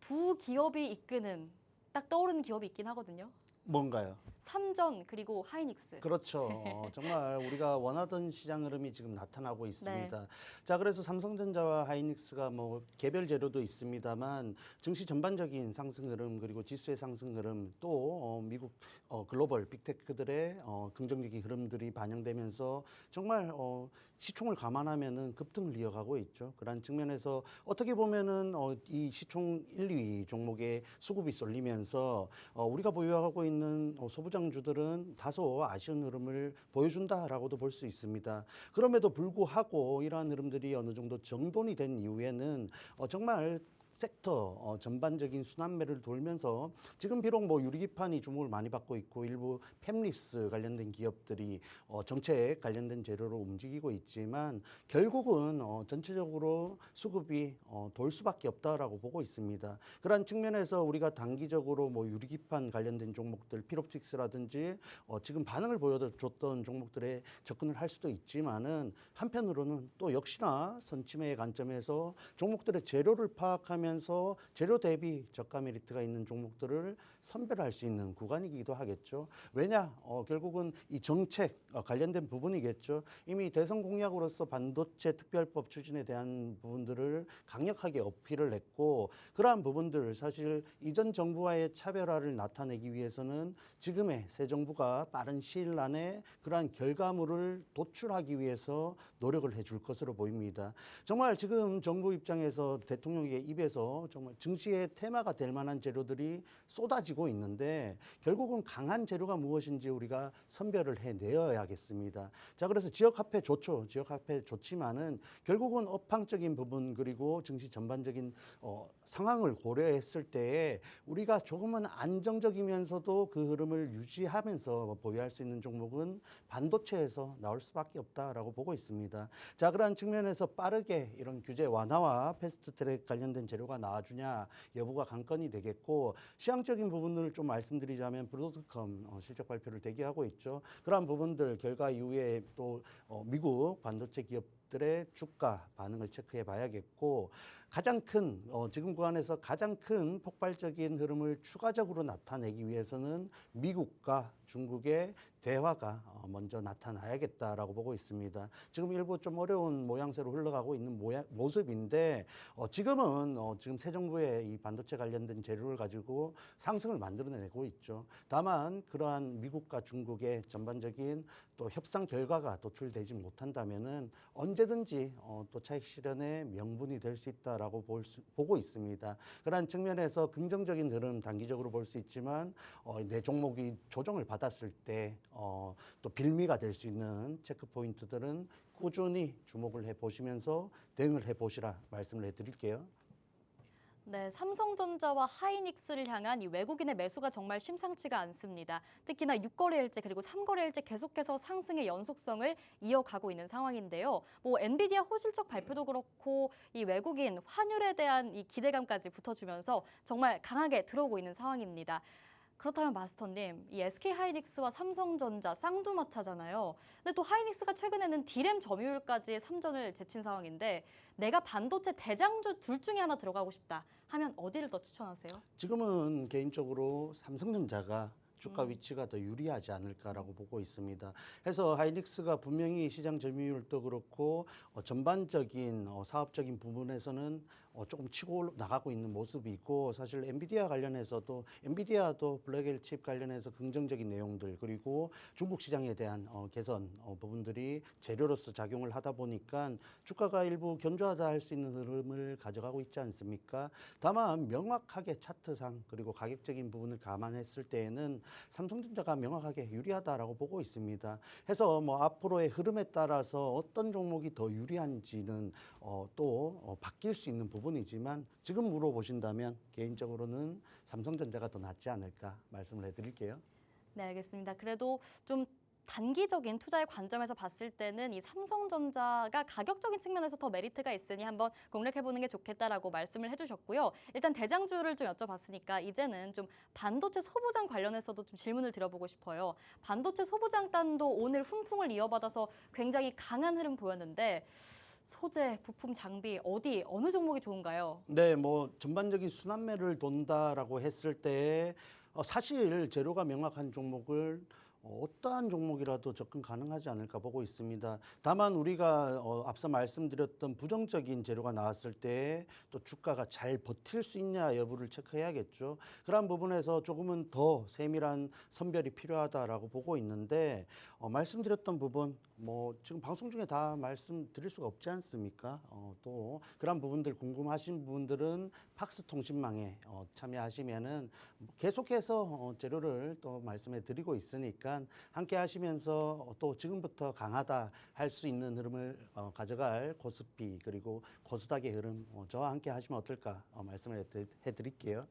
Speaker 1: 두 기업이 이끄는 딱 떠오르는 기업이 있긴 하거든요.
Speaker 2: 뭔가요?
Speaker 1: 삼전 그리고 하이닉스.
Speaker 2: 그렇죠. 정말 우리가 원하던 시장 흐름이 지금 나타나고 있습니다.
Speaker 1: 네.
Speaker 2: 자, 그래서 삼성전자와 하이닉스가 뭐 개별 재료도 있습니다만 증시 전반적인 상승 흐름 그리고 지수의 상승 흐름 또 미국 글로벌 빅테크들의 긍정적인 흐름들이 반영되면서 정말 시총을 감안하면은 급등을 이어가고 있죠. 그런 측면에서 어떻게 보면은 이 시총 1, 2위 종목의 수급이 쏠리면서 우리가 보유하고 있는 소부장주들은 다소 아쉬운 흐름을 보여준다라고도 볼 수 있습니다. 그럼에도 불구하고 이러한 흐름들이 어느 정도 정돈이 된 이후에는 정말 섹터 전반적인 순환매를 돌면서 지금 비록 뭐 유리기판이 주목을 많이 받고 있고 일부 팹리스 관련된 기업들이 정책 관련된 재료로 움직이고 있지만 결국은 전체적으로 수급이 돌 수밖에 없다라고 보고 있습니다. 그러한 측면에서 우리가 단기적으로 뭐 유리기판 관련된 종목들 필옵틱스라든지 지금 반응을 보여줬던 종목들에 접근을 할 수도 있지만은 한편으로는 또 역시나 선침의 관점에서 종목들의 재료를 파악하면 재료 대비 저가 메리트가 있는 종목들을 선별할 수 있는 구간이기도 하겠죠. 왜냐? 결국은 이 정책 관련된 부분이겠죠. 이미 대선 공약으로서 반도체 특별법 추진에 대한 부분들을 강력하게 어필을 했고 그러한 부분들 사실 이전 정부와의 차별화를 나타내기 위해서는 지금의 새 정부가 빠른 시일 안에 그러한 결과물을 도출하기 위해서 노력을 해줄 것으로 보입니다. 정말 지금 정부 입장에서 대통령의 입에서 정말 증시의 테마가 될 만한 재료들이 쏟아지고 있는데 결국은 강한 재료가 무엇인지 우리가 선별을 해내어야겠습니다. 자, 그래서 지역화폐 좋죠. 지역화폐 좋지만은 결국은 업황적인 부분 그리고 증시 전반적인 상황을 고려했을 때에 우리가 조금은 안정적이면서도 그 흐름을 유지하면서 보유할 수 있는 종목은 반도체에서 나올 수밖에 없다라고 보고 있습니다. 자, 그러한 측면에서 빠르게 이런 규제 완화와 패스트트랙 관련된 재료가 나와주냐 여부가 관건이 되겠고 시황적인 부분을 좀 말씀드리자면 브로드컴 실적 발표를 대기하고 있죠. 그러한 부분들 결과 이후에 또 미국 반도체 기업들의 주가 반응을 체크해 봐야겠고 가장 큰 지금 구간에서 가장 큰 폭발적인 흐름을 추가적으로 나타내기 위해서는 미국과 중국의 대화가 먼저 나타나야겠다라고 보고 있습니다. 지금 일부 좀 어려운 모양새로 흘러가고 있는 모습인데 지금은 지금 새 정부의 이 반도체 관련된 재료를 가지고 상승을 만들어내고 있죠. 다만 그러한 미국과 중국의 전반적인 또 협상 결과가 도출되지 못한다면은 언제든지 또 차익 실현의 명분이 될 수 있다라고 보고 있습니다. 그러한 측면에서 긍정적인 흐름 단기적으로 볼 수 있지만 내 종목이 조정을 받았을 때 또 빌미가 될 수 있는 체크 포인트들은 꾸준히 주목을 해보시면서 대응을 해보시라 말씀을 해드릴게요.
Speaker 1: 네, 삼성전자와 하이닉스를 향한 이 외국인의 매수가 정말 심상치가 않습니다. 특히나 6거래일째 그리고 3거래일째 계속해서 상승의 연속성을 이어가고 있는 상황인데요. 뭐 엔비디아 호실적 발표도 그렇고 이 외국인 환율에 대한 이 기대감까지 붙어주면서 정말 강하게 들어오고 있는 상황입니다. 그렇다면 마스터님, 이 SK 하이닉스와 삼성전자 쌍두마차잖아요. 근데 또 하이닉스가 최근에는 D램 점유율까지 3전을 제친 상황인데 내가 반도체 대장주 둘 중에 하나 들어가고 싶다 하면 어디를 더 추천하세요?
Speaker 2: 지금은 개인적으로 삼성전자가 주가 위치가 더 유리하지 않을까라고 보고 있습니다. 해서 하이닉스가 분명히 시장 점유율도 그렇고 전반적인 사업적인 부분에서는 조금 치고 나가고 있는 모습이 있고 사실 엔비디아 관련해서도 엔비디아도 블랙엘 칩 관련해서 긍정적인 내용들 그리고 중국 시장에 대한 개선 부분들이 재료로서 작용을 하다 보니까 주가가 일부 견조하다 할 수 있는 흐름을 가져가고 있지 않습니까? 다만 명확하게 차트상 그리고 가격적인 부분을 감안했을 때에는 삼성전자가 명확하게 유리하다라고 보고 있습니다. 해서 뭐 앞으로의 흐름에 따라서 어떤 종목이 더 유리한지는 또 바뀔 수 있는 부분이지만 지금 물어보신다면 개인적으로는 삼성전자가 더 낫지 않을까 말씀을 해드릴게요.
Speaker 1: 네, 알겠습니다. 그래도 좀 단기적인 투자의 관점에서 봤을 때는 이 삼성전자가 가격적인 측면에서 더 메리트가 있으니 한번 공략해보는 게 좋겠다라고 말씀을 해주셨고요. 일단 대장주를 좀 여쭤봤으니까 이제는 좀 반도체 소부장 관련해서도 좀 질문을 드려보고 싶어요. 반도체 소부장단도 오늘 훈풍을 이어받아서 굉장히 강한 흐름 보였는데 소재, 부품, 장비 어느 종목이 좋은가요?
Speaker 2: 네, 뭐 전반적인 순환매를 돈다라고 했을 때 사실 재료가 명확한 종목을 어떠한 종목이라도 접근 가능하지 않을까 보고 있습니다. 다만 우리가 앞서 말씀드렸던 부정적인 재료가 나왔을 때 또 주가가 잘 버틸 수 있냐 여부를 체크해야겠죠. 그런 부분에서 조금은 더 세밀한 선별이 필요하다라고 보고 있는데 말씀드렸던 부분 뭐 지금 방송 중에 다 말씀드릴 수가 없지 않습니까? 또 그런 부분들 궁금하신 분들은 팍스통신망에 참여하시면은 계속해서 재료를 또 말씀해 드리고 있으니까 함께 하시면서 또 지금부터 강하다 할 수 있는 흐름을 가져갈 코스피 그리고 코스닥의 흐름 저와 함께 하시면 어떨까 말씀을 해드릴게요.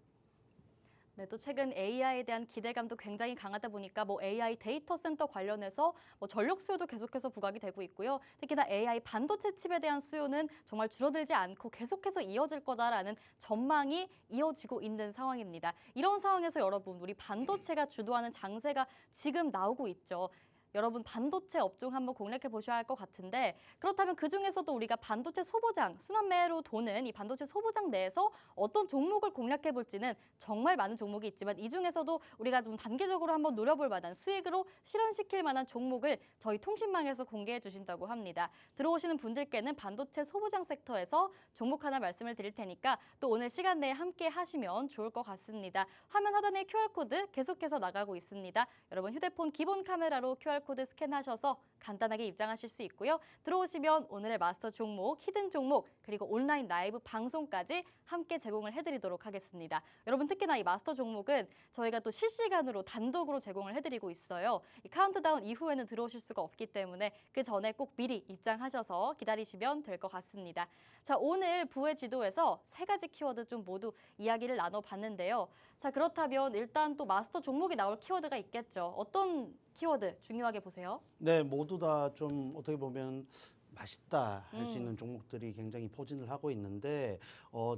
Speaker 1: 네, 또 최근 AI에 대한 기대감도 굉장히 강하다 보니까 뭐 AI 데이터 센터 관련해서 뭐 전력 수요도 계속해서 부각이 되고 있고요. 특히나 AI 반도체 칩에 대한 수요는 정말 줄어들지 않고 계속해서 이어질 거다라는 전망이 이어지고 있는 상황입니다. 이런 상황에서 여러분, 우리 반도체가 주도하는 장세가 지금 나오고 있죠. 여러분 반도체 업종 한번 공략해 보셔야 할 것 같은데 그렇다면 그중에서도 우리가 반도체 소부장, 순환매로 도는 이 반도체 소부장 내에서 어떤 종목을 공략해 볼지는 정말 많은 종목이 있지만 이 중에서도 우리가 좀 단기적으로 한번 노려볼 만한 수익으로 실현시킬 만한 종목을 저희 통신망에서 공개해 주신다고 합니다. 들어오시는 분들께는 반도체 소부장 섹터에서 종목 하나 말씀을 드릴 테니까 또 오늘 시간 내에 함께 하시면 좋을 것 같습니다. 화면 하단에 QR코드 계속해서 나가고 있습니다. 여러분 휴대폰 기본 카메라로 QR코드 스캔하셔서 간단하게 입장하실 수 있고요. 들어오시면 오늘의 마스터 종목, 히든 종목, 그리고 온라인 라이브 방송까지 함께 제공을 해드리도록 하겠습니다. 여러분 특히나 이 마스터 종목은 저희가 또 실시간으로 단독으로 제공을 해드리고 있어요. 이 카운트다운 이후에는 들어오실 수가 없기 때문에 그 전에 꼭 미리 입장하셔서 기다리시면 될 것 같습니다. 자, 오늘 부의 지도에서 세 가지 키워드 좀 모두 이야기를 나눠봤는데요. 자, 그렇다면 일단 또 마스터 종목이 나올 키워드가 있겠죠. 어떤 키워드 중요하게 보세요?
Speaker 2: 네, 모두 다 좀 어떻게 보면 맛있다 할 수 있는 종목들이 굉장히 포진을 하고 있는데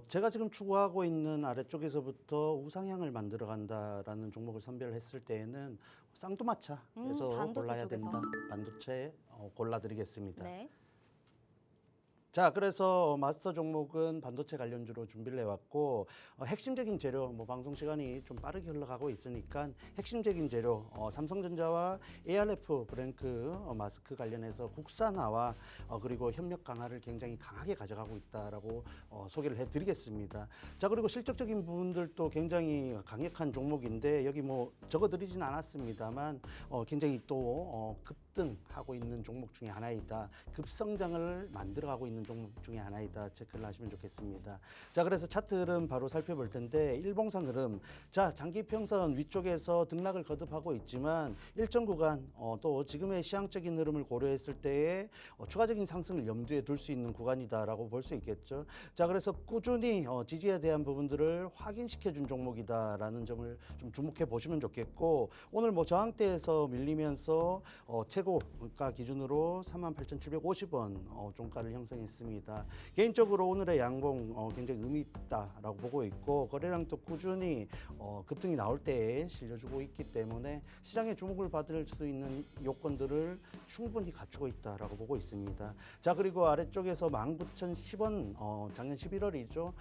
Speaker 2: 제가 지금 추구하고 있는 아래쪽에서부터 우상향을 만들어 간다라는 종목을 선별했을 때에는 쌍두마차에서
Speaker 1: 반도체
Speaker 2: 골라야
Speaker 1: 쪽에서.
Speaker 2: 된다. 반도체 골라드리겠습니다.
Speaker 1: 네.
Speaker 2: 자, 그래서 마스터 종목은 반도체 관련주로 준비를 해왔고 핵심적인 재료, 방송 시간이 좀 빠르게 흘러가고 있으니까 핵심적인 재료 삼성전자와 ARF 브랭크 마스크 관련해서 국산화와 그리고 협력 강화를 굉장히 강하게 가져가고 있다라고 소개를 해드리겠습니다. 자, 그리고 실적적인 부분들도 굉장히 강력한 종목인데 여기 적어드리진 않았습니다만 굉장히 또 급등하고 있는 종목 중에 하나이다. 급성장을 만들어가고 있는 종목 중에 하나이다. 체크를 하시면 좋겠습니다. 자, 그래서 차트 흐름 바로 살펴볼 텐데 일봉상 흐름. 자, 장기 평선 위쪽에서 등락을 거듭하고 있지만 일정 구간 또 지금의 시향적인 흐름을 고려했을 때에 추가적인 상승을 염두에 둘 수 있는 구간이다라고 볼 수 있겠죠. 자, 그래서 꾸준히 지지에 대한 부분들을 확인시켜 준 종목이다라는 점을 좀 주목해 보시면 좋겠고 오늘 저항대에서 밀리면서 최고가 기준으로 38,750원 종가를 형성했습니다. 개인적으로 오늘의 양봉 굉장히 의미 있다라고 보고 있고 거래량도 꾸준히 급등이 나올 때에 실려주고 있기 때문에 시장에 주목을 받을 수 있는 요건들을 충분히 갖추고 있다라고 보고 있습니다. 자, 그리고 아래쪽에서 19,010원 작년 11월이죠.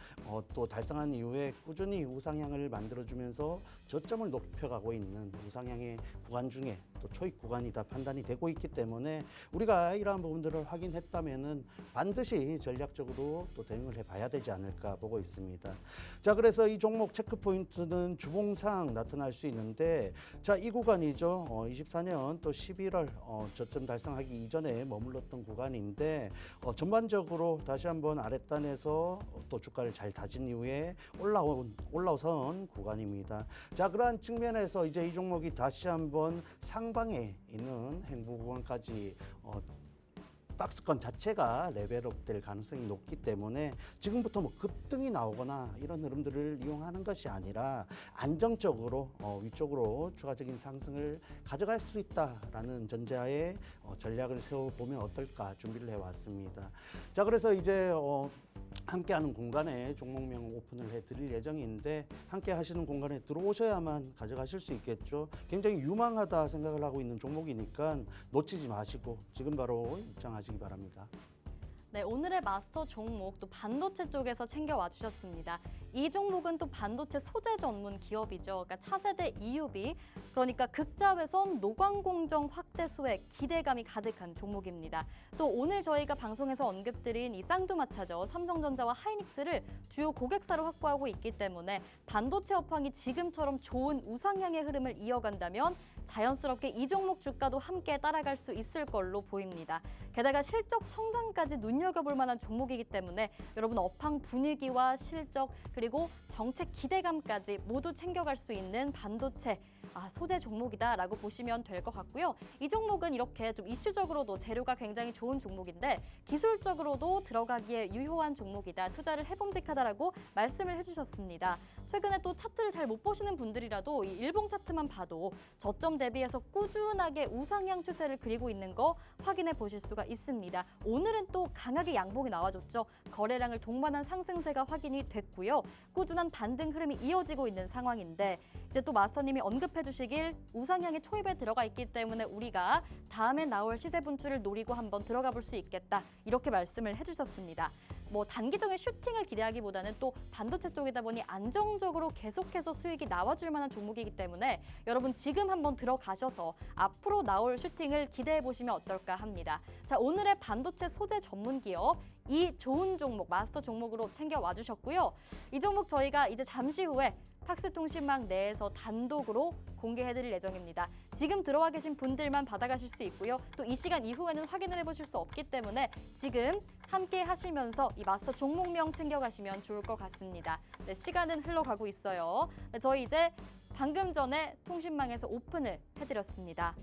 Speaker 2: 또 달성한 이후에 꾸준히 우상향을 만들어주면서 저점을 높여가고 있는 우상향의 구간 중에 또 초입 구간이다 판단이 되고 있기 때문에 우리가 이러한 부분들을 확인했다면은 반드시 전략적으로 또 대응을 해봐야 되지 않을까 보고 있습니다. 자, 그래서 이 종목 체크 포인트는 주봉상 나타날 수 있는데 자, 이 구간이죠. 24년 또 11월 저점 달성하기 이전에 머물렀던 구간인데 전반적으로 다시 한번 아랫단에서 또 주가를 잘 다진 이후에 올라선 구간입니다. 자, 그러한 측면에서 이제 이 종목이 다시 한번 상방에 있는 행보 구간까지 박스권 자체가 레벨업 될 가능성이 높기 때문에 지금부터 급등이 나오거나 이런 흐름들을 이용하는 것이 아니라 안정적으로 위쪽으로 추가적인 상승을 가져갈 수 있다라는 전제하에 전략을 세워보면 어떨까 준비를 해왔습니다. 자, 그래서 이제 함께하는 공간에 종목명 오픈을 해드릴 예정인데 함께 하시는 공간에 들어오셔야만 가져가실 수 있겠죠. 굉장히 유망하다 생각을 하고 있는 종목이니까 놓치지 마시고 지금 바로 입장하시기 바랍니다.
Speaker 1: 네, 오늘의 마스터 종목 또 반도체 쪽에서 챙겨와 주셨습니다. 이 종목은 또 반도체 소재 전문 기업이죠. 그러니까 차세대 EUV, 그러니까 극자외선 노광공정 확대 수혜 기대감이 가득한 종목입니다. 또 오늘 저희가 방송에서 언급드린 이 쌍두마차죠. 삼성전자와 하이닉스를 주요 고객사로 확보하고 있기 때문에 반도체 업황이 지금처럼 좋은 우상향의 흐름을 이어간다면 자연스럽게 이 종목 주가도 함께 따라갈 수 있을 걸로 보입니다. 게다가 실적 성장까지 눈여겨볼 만한 종목이기 때문에 여러분 업황 분위기와 실적 그리고 정책 기대감까지 모두 챙겨갈 수 있는 반도체 소재 종목이다라고 보시면 될 것 같고요. 이 종목은 이렇게 좀 이슈적으로도 재료가 굉장히 좋은 종목인데 기술적으로도 들어가기에 유효한 종목이다. 투자를 해봄직하다라고 말씀을 해주셨습니다. 최근에 또 차트를 잘 못 보시는 분들이라도 이 일봉 차트만 봐도 저점 대비해서 꾸준하게 우상향 추세를 그리고 있는 거 확인해 보실 수가 있습니다. 오늘은 또 강하게 양봉이 나와줬죠. 거래량을 동반한 상승세가 확인이 됐고요. 꾸준한 반등 흐름이 이어지고 있는 상황인데 이제 또 마스터님이 언급해 주시길 우상향의 초입에 들어가 있기 때문에 우리가 다음에 나올 시세 분출을 노리고 한번 들어가 볼 수 있겠다. 이렇게 말씀을 해주셨습니다. 단기적인 슈팅을 기대하기보다는 또 반도체 쪽이다 보니 안정적으로 계속해서 수익이 나와줄 만한 종목이기 때문에 여러분 지금 한번 들어가셔서 앞으로 나올 슈팅을 기대해 보시면 어떨까 합니다. 자, 오늘의 반도체 소재 전문 기업 이 좋은 종목 마스터 종목으로 챙겨와 주셨고요. 이 종목 저희가 이제 잠시 후에 팍스통신망 내에서 단독으로 공개해드릴 예정입니다. 지금 들어와 계신 분들만 받아가실 수 있고요. 또 이 시간 이후에는 확인을 해보실 수 없기 때문에 지금 함께 하시면서 이 마스터 종목명 챙겨가시면 좋을 것 같습니다. 네, 시간은 흘러가고 있어요. 네, 저희 이제 방금 전에 통신망에서 오픈을 해드렸습니다.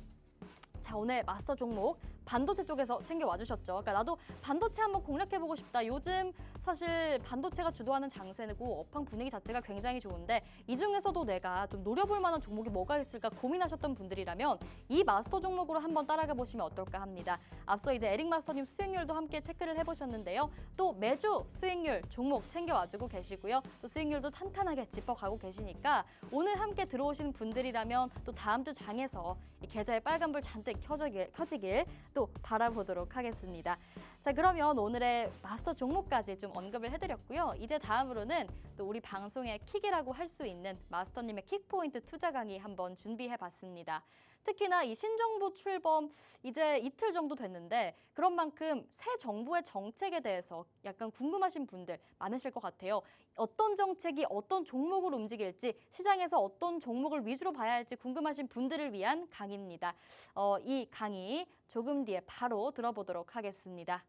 Speaker 1: 자, 오늘 마스터 종목 반도체 쪽에서 챙겨와 주셨죠. 그러니까 나도 반도체 한번 공략해보고 싶다. 요즘 사실 반도체가 주도하는 장세고 업황 분위기 자체가 굉장히 좋은데 이 중에서도 내가 좀 노려볼 만한 종목이 뭐가 있을까 고민하셨던 분들이라면 이 마스터 종목으로 한번 따라가 보시면 어떨까 합니다. 앞서 이제 에릭 마스터님 수익률도 함께 체크를 해보셨는데요. 또 매주 수익률 종목 챙겨와주고 계시고요. 또 수익률도 탄탄하게 짚어가고 계시니까 오늘 함께 들어오시는 분들이라면 또 다음 주 장에서 이 계좌에 빨간불 잔뜩 켜지길 또 바라보도록 하겠습니다. 자, 그러면 오늘의 마스터 종목까지 좀 언급을 해드렸고요. 이제 다음으로는 또 우리 방송의 킥이라고 할 수 있는 마스터님의 킥포인트 투자 강의 한번 준비해봤습니다. 특히나 이 신정부 출범 이제 이틀 정도 됐는데 그런 만큼 새 정부의 정책에 대해서 약간 궁금하신 분들 많으실 것 같아요. 어떤 정책이 어떤 종목을 움직일지 시장에서 어떤 종목을 위주로 봐야 할지 궁금하신 분들을 위한 강의입니다. 이 강의 조금 뒤에 바로 들어보도록 하겠습니다.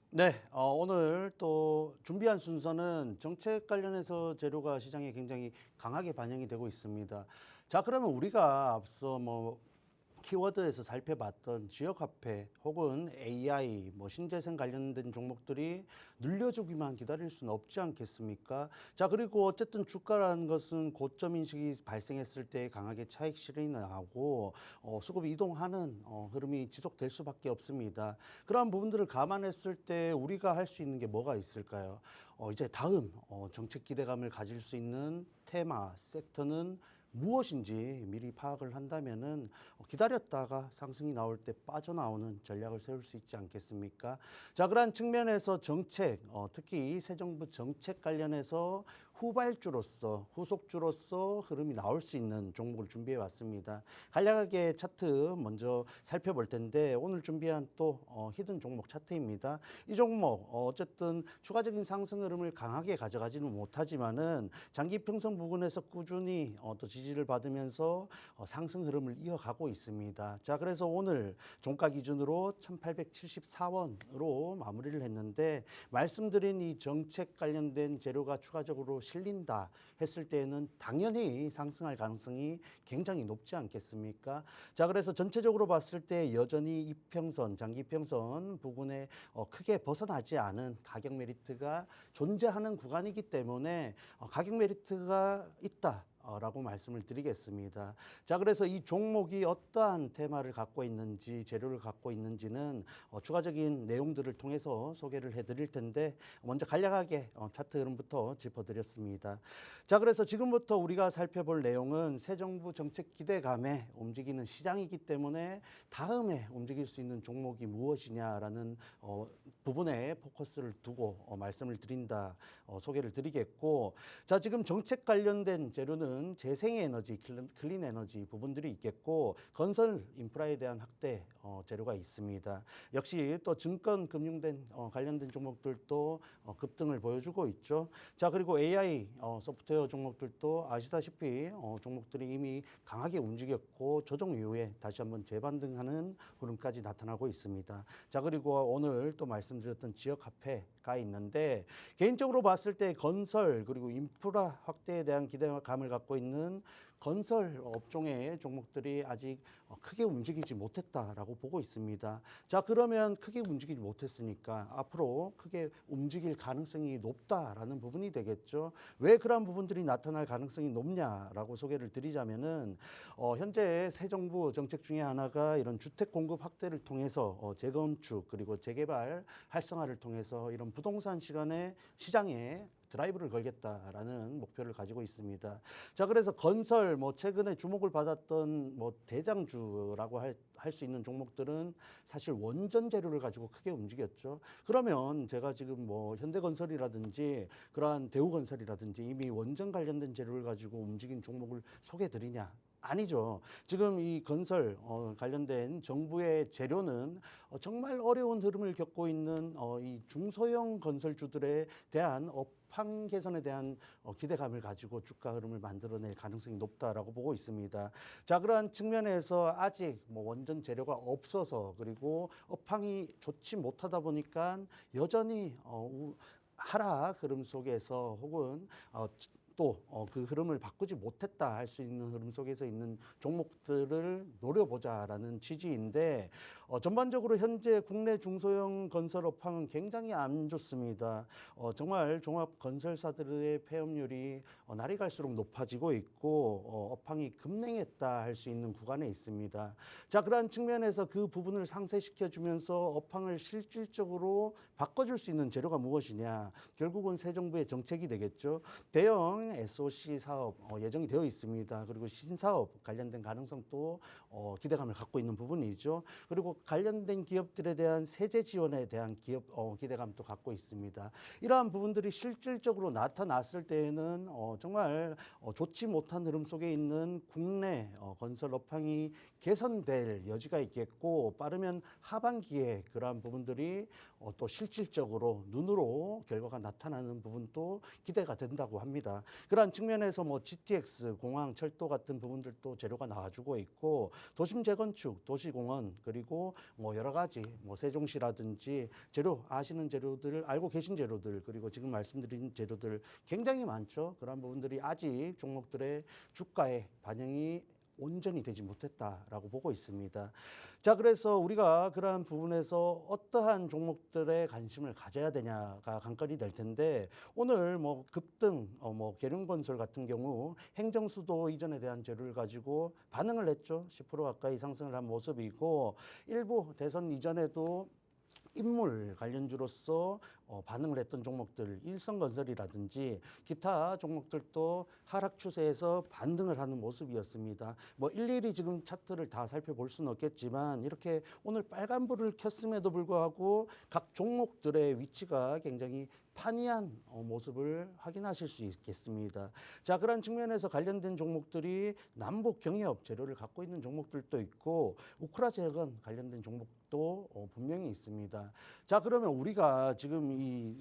Speaker 2: 네, 오늘 또 준비한 순서는 정책 관련해서 재료가 시장에 굉장히 강하게 반영이 되고 있습니다. 자, 그러면 우리가 앞서 키워드에서 살펴봤던 지역화폐 혹은 AI, 신재생 관련된 종목들이 눌려주기만 기다릴 수는 없지 않겠습니까? 자, 그리고 어쨌든 주가라는 것은 고점 인식이 발생했을 때 강하게 차익 실현하고 수급 이동하는 흐름이 지속될 수밖에 없습니다. 그러한 부분들을 감안했을 때 우리가 할 수 있는 게 뭐가 있을까요? 이제 다음 정책 기대감을 가질 수 있는 테마, 섹터는 무엇인지 미리 파악을 한다면은 기다렸다가 상승이 나올 때 빠져나오는 전략을 세울 수 있지 않겠습니까? 자, 그러한 측면에서 정책, 특히 새 정부 정책 관련해서 후발주로서, 후속주로서 흐름이 나올 수 있는 종목을 준비해 왔습니다. 간략하게 차트 먼저 살펴볼 텐데 오늘 준비한 또 히든 종목 차트입니다. 이 종목 어쨌든 추가적인 상승 흐름을 강하게 가져가지는 못하지만은 장기 평선 부근에서 꾸준히 또 지지를 받으면서 상승 흐름을 이어가고 있습니다. 자, 그래서 오늘 종가 기준으로 1874원으로 마무리를 했는데 말씀드린 이 정책 관련된 재료가 추가적으로 실린다 했을 때에는 당연히 상승할 가능성이 굉장히 높지 않겠습니까? 자, 그래서 전체적으로 봤을 때 여전히 이평선, 장기평선 부근에 크게 벗어나지 않은 가격 메리트가 존재하는 구간이기 때문에 가격 메리트가 있다. 라고 말씀을 드리겠습니다. 자, 그래서 이 종목이 어떠한 테마를 갖고 있는지, 재료를 갖고 있는지는 추가적인 내용들을 통해서 소개를 해드릴 텐데 먼저 간략하게 차트 흐름부터 짚어드렸습니다. 자, 그래서 지금부터 우리가 살펴볼 내용은 새 정부 정책 기대감에 움직이는 시장이기 때문에 다음에 움직일 수 있는 종목이 무엇이냐라는 부분에 포커스를 두고 말씀을 드린다, 소개를 드리겠고, 자, 지금 정책 관련된 재료는 재생에너지, 클린 에너지 부분들이 있겠고 건설 인프라에 대한 확대 재료가 있습니다. 역시 또 증권 금융된 관련된 종목들도 급등을 보여주고 있죠. 자, 그리고 AI 소프트웨어 종목들도 아시다시피 종목들이 이미 강하게 움직였고 조정 이후에 다시 한번 재반등하는 흐름까지 나타나고 있습니다. 자, 그리고 오늘 또 말씀드렸던 지역 화폐가 있는데 개인적으로 봤을 때 건설 그리고 인프라 확대에 대한 기대감을 갖고 있는 건설 업종의 종목들이 아직 크게 움직이지 못했다라고 보고 있습니다. 자, 그러면 크게 움직이지 못했으니까 앞으로 크게 움직일 가능성이 높다라는 부분이 되겠죠. 왜 그런 부분들이 나타날 가능성이 높냐라고 소개를 드리자면은 현재 새 정부 정책 중에 하나가 이런 주택 공급 확대를 통해서 재건축 그리고 재개발 활성화를 통해서 이런 부동산 시장에 드라이브를 걸겠다라는 목표를 가지고 있습니다. 자, 그래서 건설 뭐 최근에 주목을 받았던 뭐 대장주라고 할 수 있는 종목들은 사실 원전 재료를 가지고 크게 움직였죠. 그러면 제가 지금 뭐 현대건설이라든지 그러한 대우건설이라든지 이미 원전 관련된 재료를 가지고 움직인 종목을 소개해 드리냐? 아니죠. 지금 이 건설 관련된 정부의 재료는 정말 어려운 흐름을 겪고 있는 이 중소형 건설주들에 대한 업황 개선에 대한 기대감을 가지고 주가 흐름을 만들어낼 가능성이 높다라고 보고 있습니다. 자, 그러한 측면에서 아직 뭐 원전 재료가 없어서 그리고 업황이 좋지 못하다 보니까 여전히 하락 흐름 속에서 혹은 또 그 흐름을 바꾸지 못했다 할 수 있는 흐름 속에서 있는 종목들을 노려보자라는 취지인데 전반적으로 현재 국내 중소형 건설 업황은 굉장히 안 좋습니다. 정말 종합 건설사들의 폐업률이 날이 갈수록 높아지고 있고 업황이 급냉했다 할 수 있는 구간에 있습니다. 자, 그러한 측면에서 그 부분을 상쇄시켜 주면서 업황을 실질적으로 바꿔줄 수 있는 재료가 무엇이냐? 결국은 새 정부의 정책이 되겠죠. 대형 SOC 사업 예정이 되어 있습니다. 그리고 신사업 관련된 가능성도 기대감을 갖고 있는 부분이죠. 그리고 관련된 기업들에 대한 세제 지원에 대한 기대감도 갖고 있습니다. 이러한 부분들이 실질적으로 나타났을 때에는 정말 좋지 못한 흐름 속에 있는 국내 건설 업황이 개선될 여지가 있겠고 빠르면 하반기에 그러한 부분들이 또 실질적으로 눈으로 결과가 나타나는 부분도 기대가 된다고 합니다. 그러한 측면에서 뭐 GTX, 공항, 철도 같은 부분들도 재료가 나와주고 있고 도심 재건축, 도시공원 그리고 뭐 여러 가지 뭐 세종시라든지 재료 아시는 재료들 알고 계신 재료들 그리고 지금 말씀드린 재료들 굉장히 많죠. 그러한 부분들이 아직 종목들의 주가에 반영이 온전히 되지 못했다라고 보고 있습니다. 자, 그래서 우리가 그러한 부분에서 어떠한 종목들에 관심을 가져야 되냐가 관건이 될 텐데 오늘 뭐 급등, 뭐 계룡건설 같은 경우 행정수도 이전에 대한 재료를 가지고 반응을 했죠. 10% 가까이 상승을 한 모습이고 일부 대선 이전에도 인물 관련주로서 반응을 했던 종목들 일성건설이라든지 기타 종목들도 하락 추세에서 반등을 하는 모습이었습니다. 뭐 일일이 지금 차트를 다 살펴볼 수는 없겠지만 이렇게 오늘 빨간불을 켰음에도 불구하고 각 종목들의 위치가 굉장히 판이한 모습을 확인하실 수 있겠습니다. 자, 그런 측면에서 관련된 종목들이 남북 경협 재료를 갖고 있는 종목들도 있고 우크라제건 관련된 종목도 분명히 있습니다. 자, 그러면 우리가 지금 이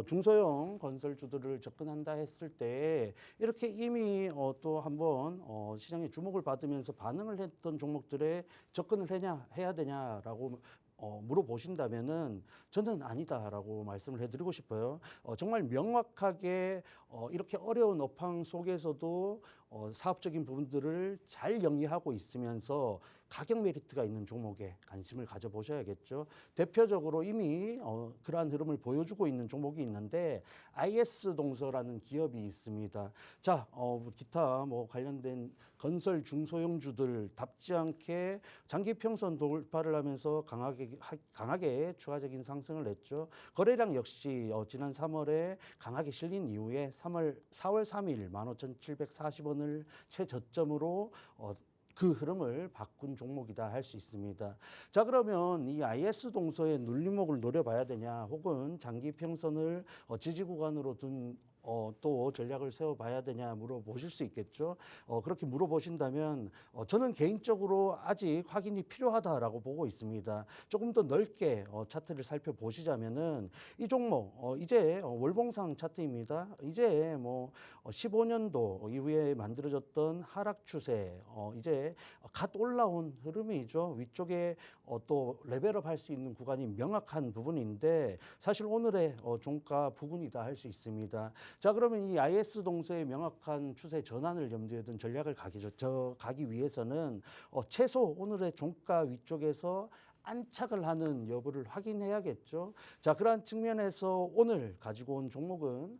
Speaker 2: 중소형 건설주들을 접근한다 했을 때 이렇게 이미 또 한번 시장의 주목을 받으면서 반응을 했던 종목들에 접근을 해야 되냐라고 물어보신다면은 저는 아니다라고 말씀을 해드리고 싶어요. 정말 명확하게 이렇게 어려운 업황 속에서도 사업적인 부분들을 잘 영위하고 있으면서 가격 메리트가 있는 종목에 관심을 가져보셔야겠죠. 대표적으로 이미 그러한 흐름을 보여주고 있는 종목이 있는데 IS 동서라는 기업이 있습니다. 자, 기타 뭐 관련된 건설 중소형주들답지 않게 장기 평선 돌파를 하면서 강하게 추가적인 상승을 했죠. 거래량 역시 지난 3월에 강하게 실린 이후에 4월 3일 15,740원을 최저점으로 그 흐름을 바꾼 종목이다 할 수 있습니다. 자, 그러면 이 IS 동서의 눌림목을 노려봐야 되냐 혹은 장기 평선을 지지 구간으로 둔 또 전략을 세워봐야 되냐 물어보실 수 있겠죠. 그렇게 물어보신다면 저는 개인적으로 아직 확인이 필요하다라고 보고 있습니다. 조금 더 넓게 차트를 살펴보시자면은 이 종목 이제 월봉상 차트입니다. 이제 뭐 15년도 이후에 만들어졌던 하락 추세 이제 갓 올라온 흐름이죠. 위쪽에 또 레벨업 할 수 있는 구간이 명확한 부분인데 사실 오늘의 종가 부근이다 할 수 있습니다. 자, 그러면 이 IS 동서의 명확한 추세 전환을 염두에 둔 전략을 가기 위해서는 최소 오늘의 종가 위쪽에서 안착을 하는 여부를 확인해야겠죠. 자, 그러한 측면에서 오늘 가지고 온 종목은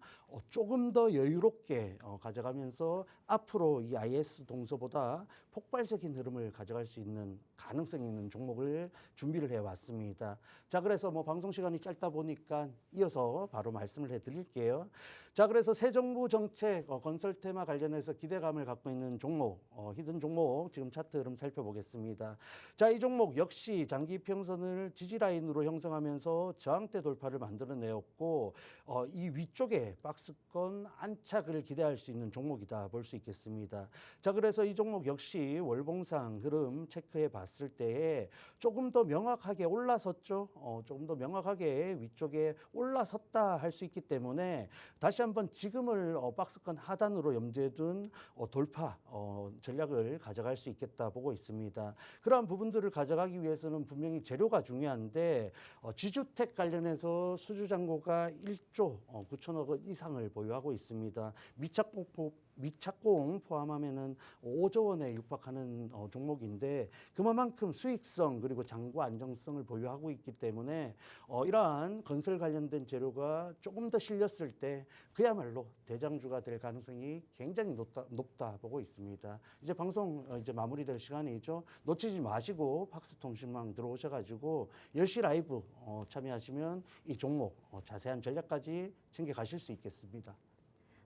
Speaker 2: 조금 더 여유롭게 가져가면서 앞으로 이 IS 동서보다 폭발적인 흐름을 가져갈 수 있는 가능성이 있는 종목을 준비를 해왔습니다. 자, 그래서 뭐 방송 시간이 짧다 보니까 이어서 바로 말씀을 해드릴게요. 자, 그래서 새 정부 정책 건설 테마 관련해서 기대감을 갖고 있는 종목, 히든 종목 지금 차트 흐름 살펴보겠습니다. 자, 이 종목 역시 장기 평선을 지지 라인으로 형성하면서 저항대 돌파를 만들어내었고 이 위쪽에 박스권 안착을 기대할 수 있는 종목이다 볼 수 있겠습니다. 자, 그래서 이 종목 역시 월봉상 흐름 체크해 봤을 때 조금 더 명확하게 올라섰죠. 조금 더 명확하게 위쪽에 올라섰다 할 수 있기 때문에 다시 한번 지금을 박스권 하단으로 염두에 둔 돌파 전략을 가져갈 수 있겠다 보고 있습니다. 그러한 부분들을 가져가기 위해서는 분명히 재료가 중요한데 지주택 관련해서 수주잔고가 1조 9천억 원 이상을 보유하고 있습니다. 미착공 포함하면은 5조 원에 육박하는 종목인데 그만큼 수익성 그리고 잔고 안정성을 보유하고 있기 때문에 이러한 건설 관련된 재료가 조금 더 실렸을 때 그야말로 대장주가 될 가능성이 굉장히 높다 보고 있습니다. 이제 방송 이제 마무리될 시간이죠. 놓치지 마시고 팍스통신망 들어오셔가지고 10시 라이브 참여하시면 이 종목 자세한 전략까지 챙겨가실 수 있겠습니다.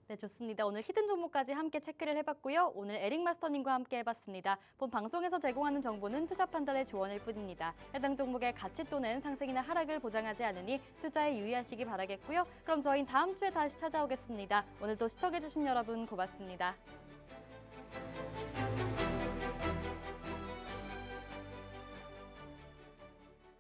Speaker 1: 네, 좋습니다. 오늘 히든 종목까지 함께 체크를 해봤고요. 오늘 에릭 마스터님과 함께 해봤습니다. 본 방송에서 제공하는 정보는 투자 판단의 조언일 뿐입니다. 해당 종목의 가치 또는 상승이나 하락을 보장하지 않으니 투자에 유의하시기 바라겠고요. 그럼 저희는 다음 주에 다시 찾아오겠습니다. 오늘도 시청해주신 여러분 고맙습니다.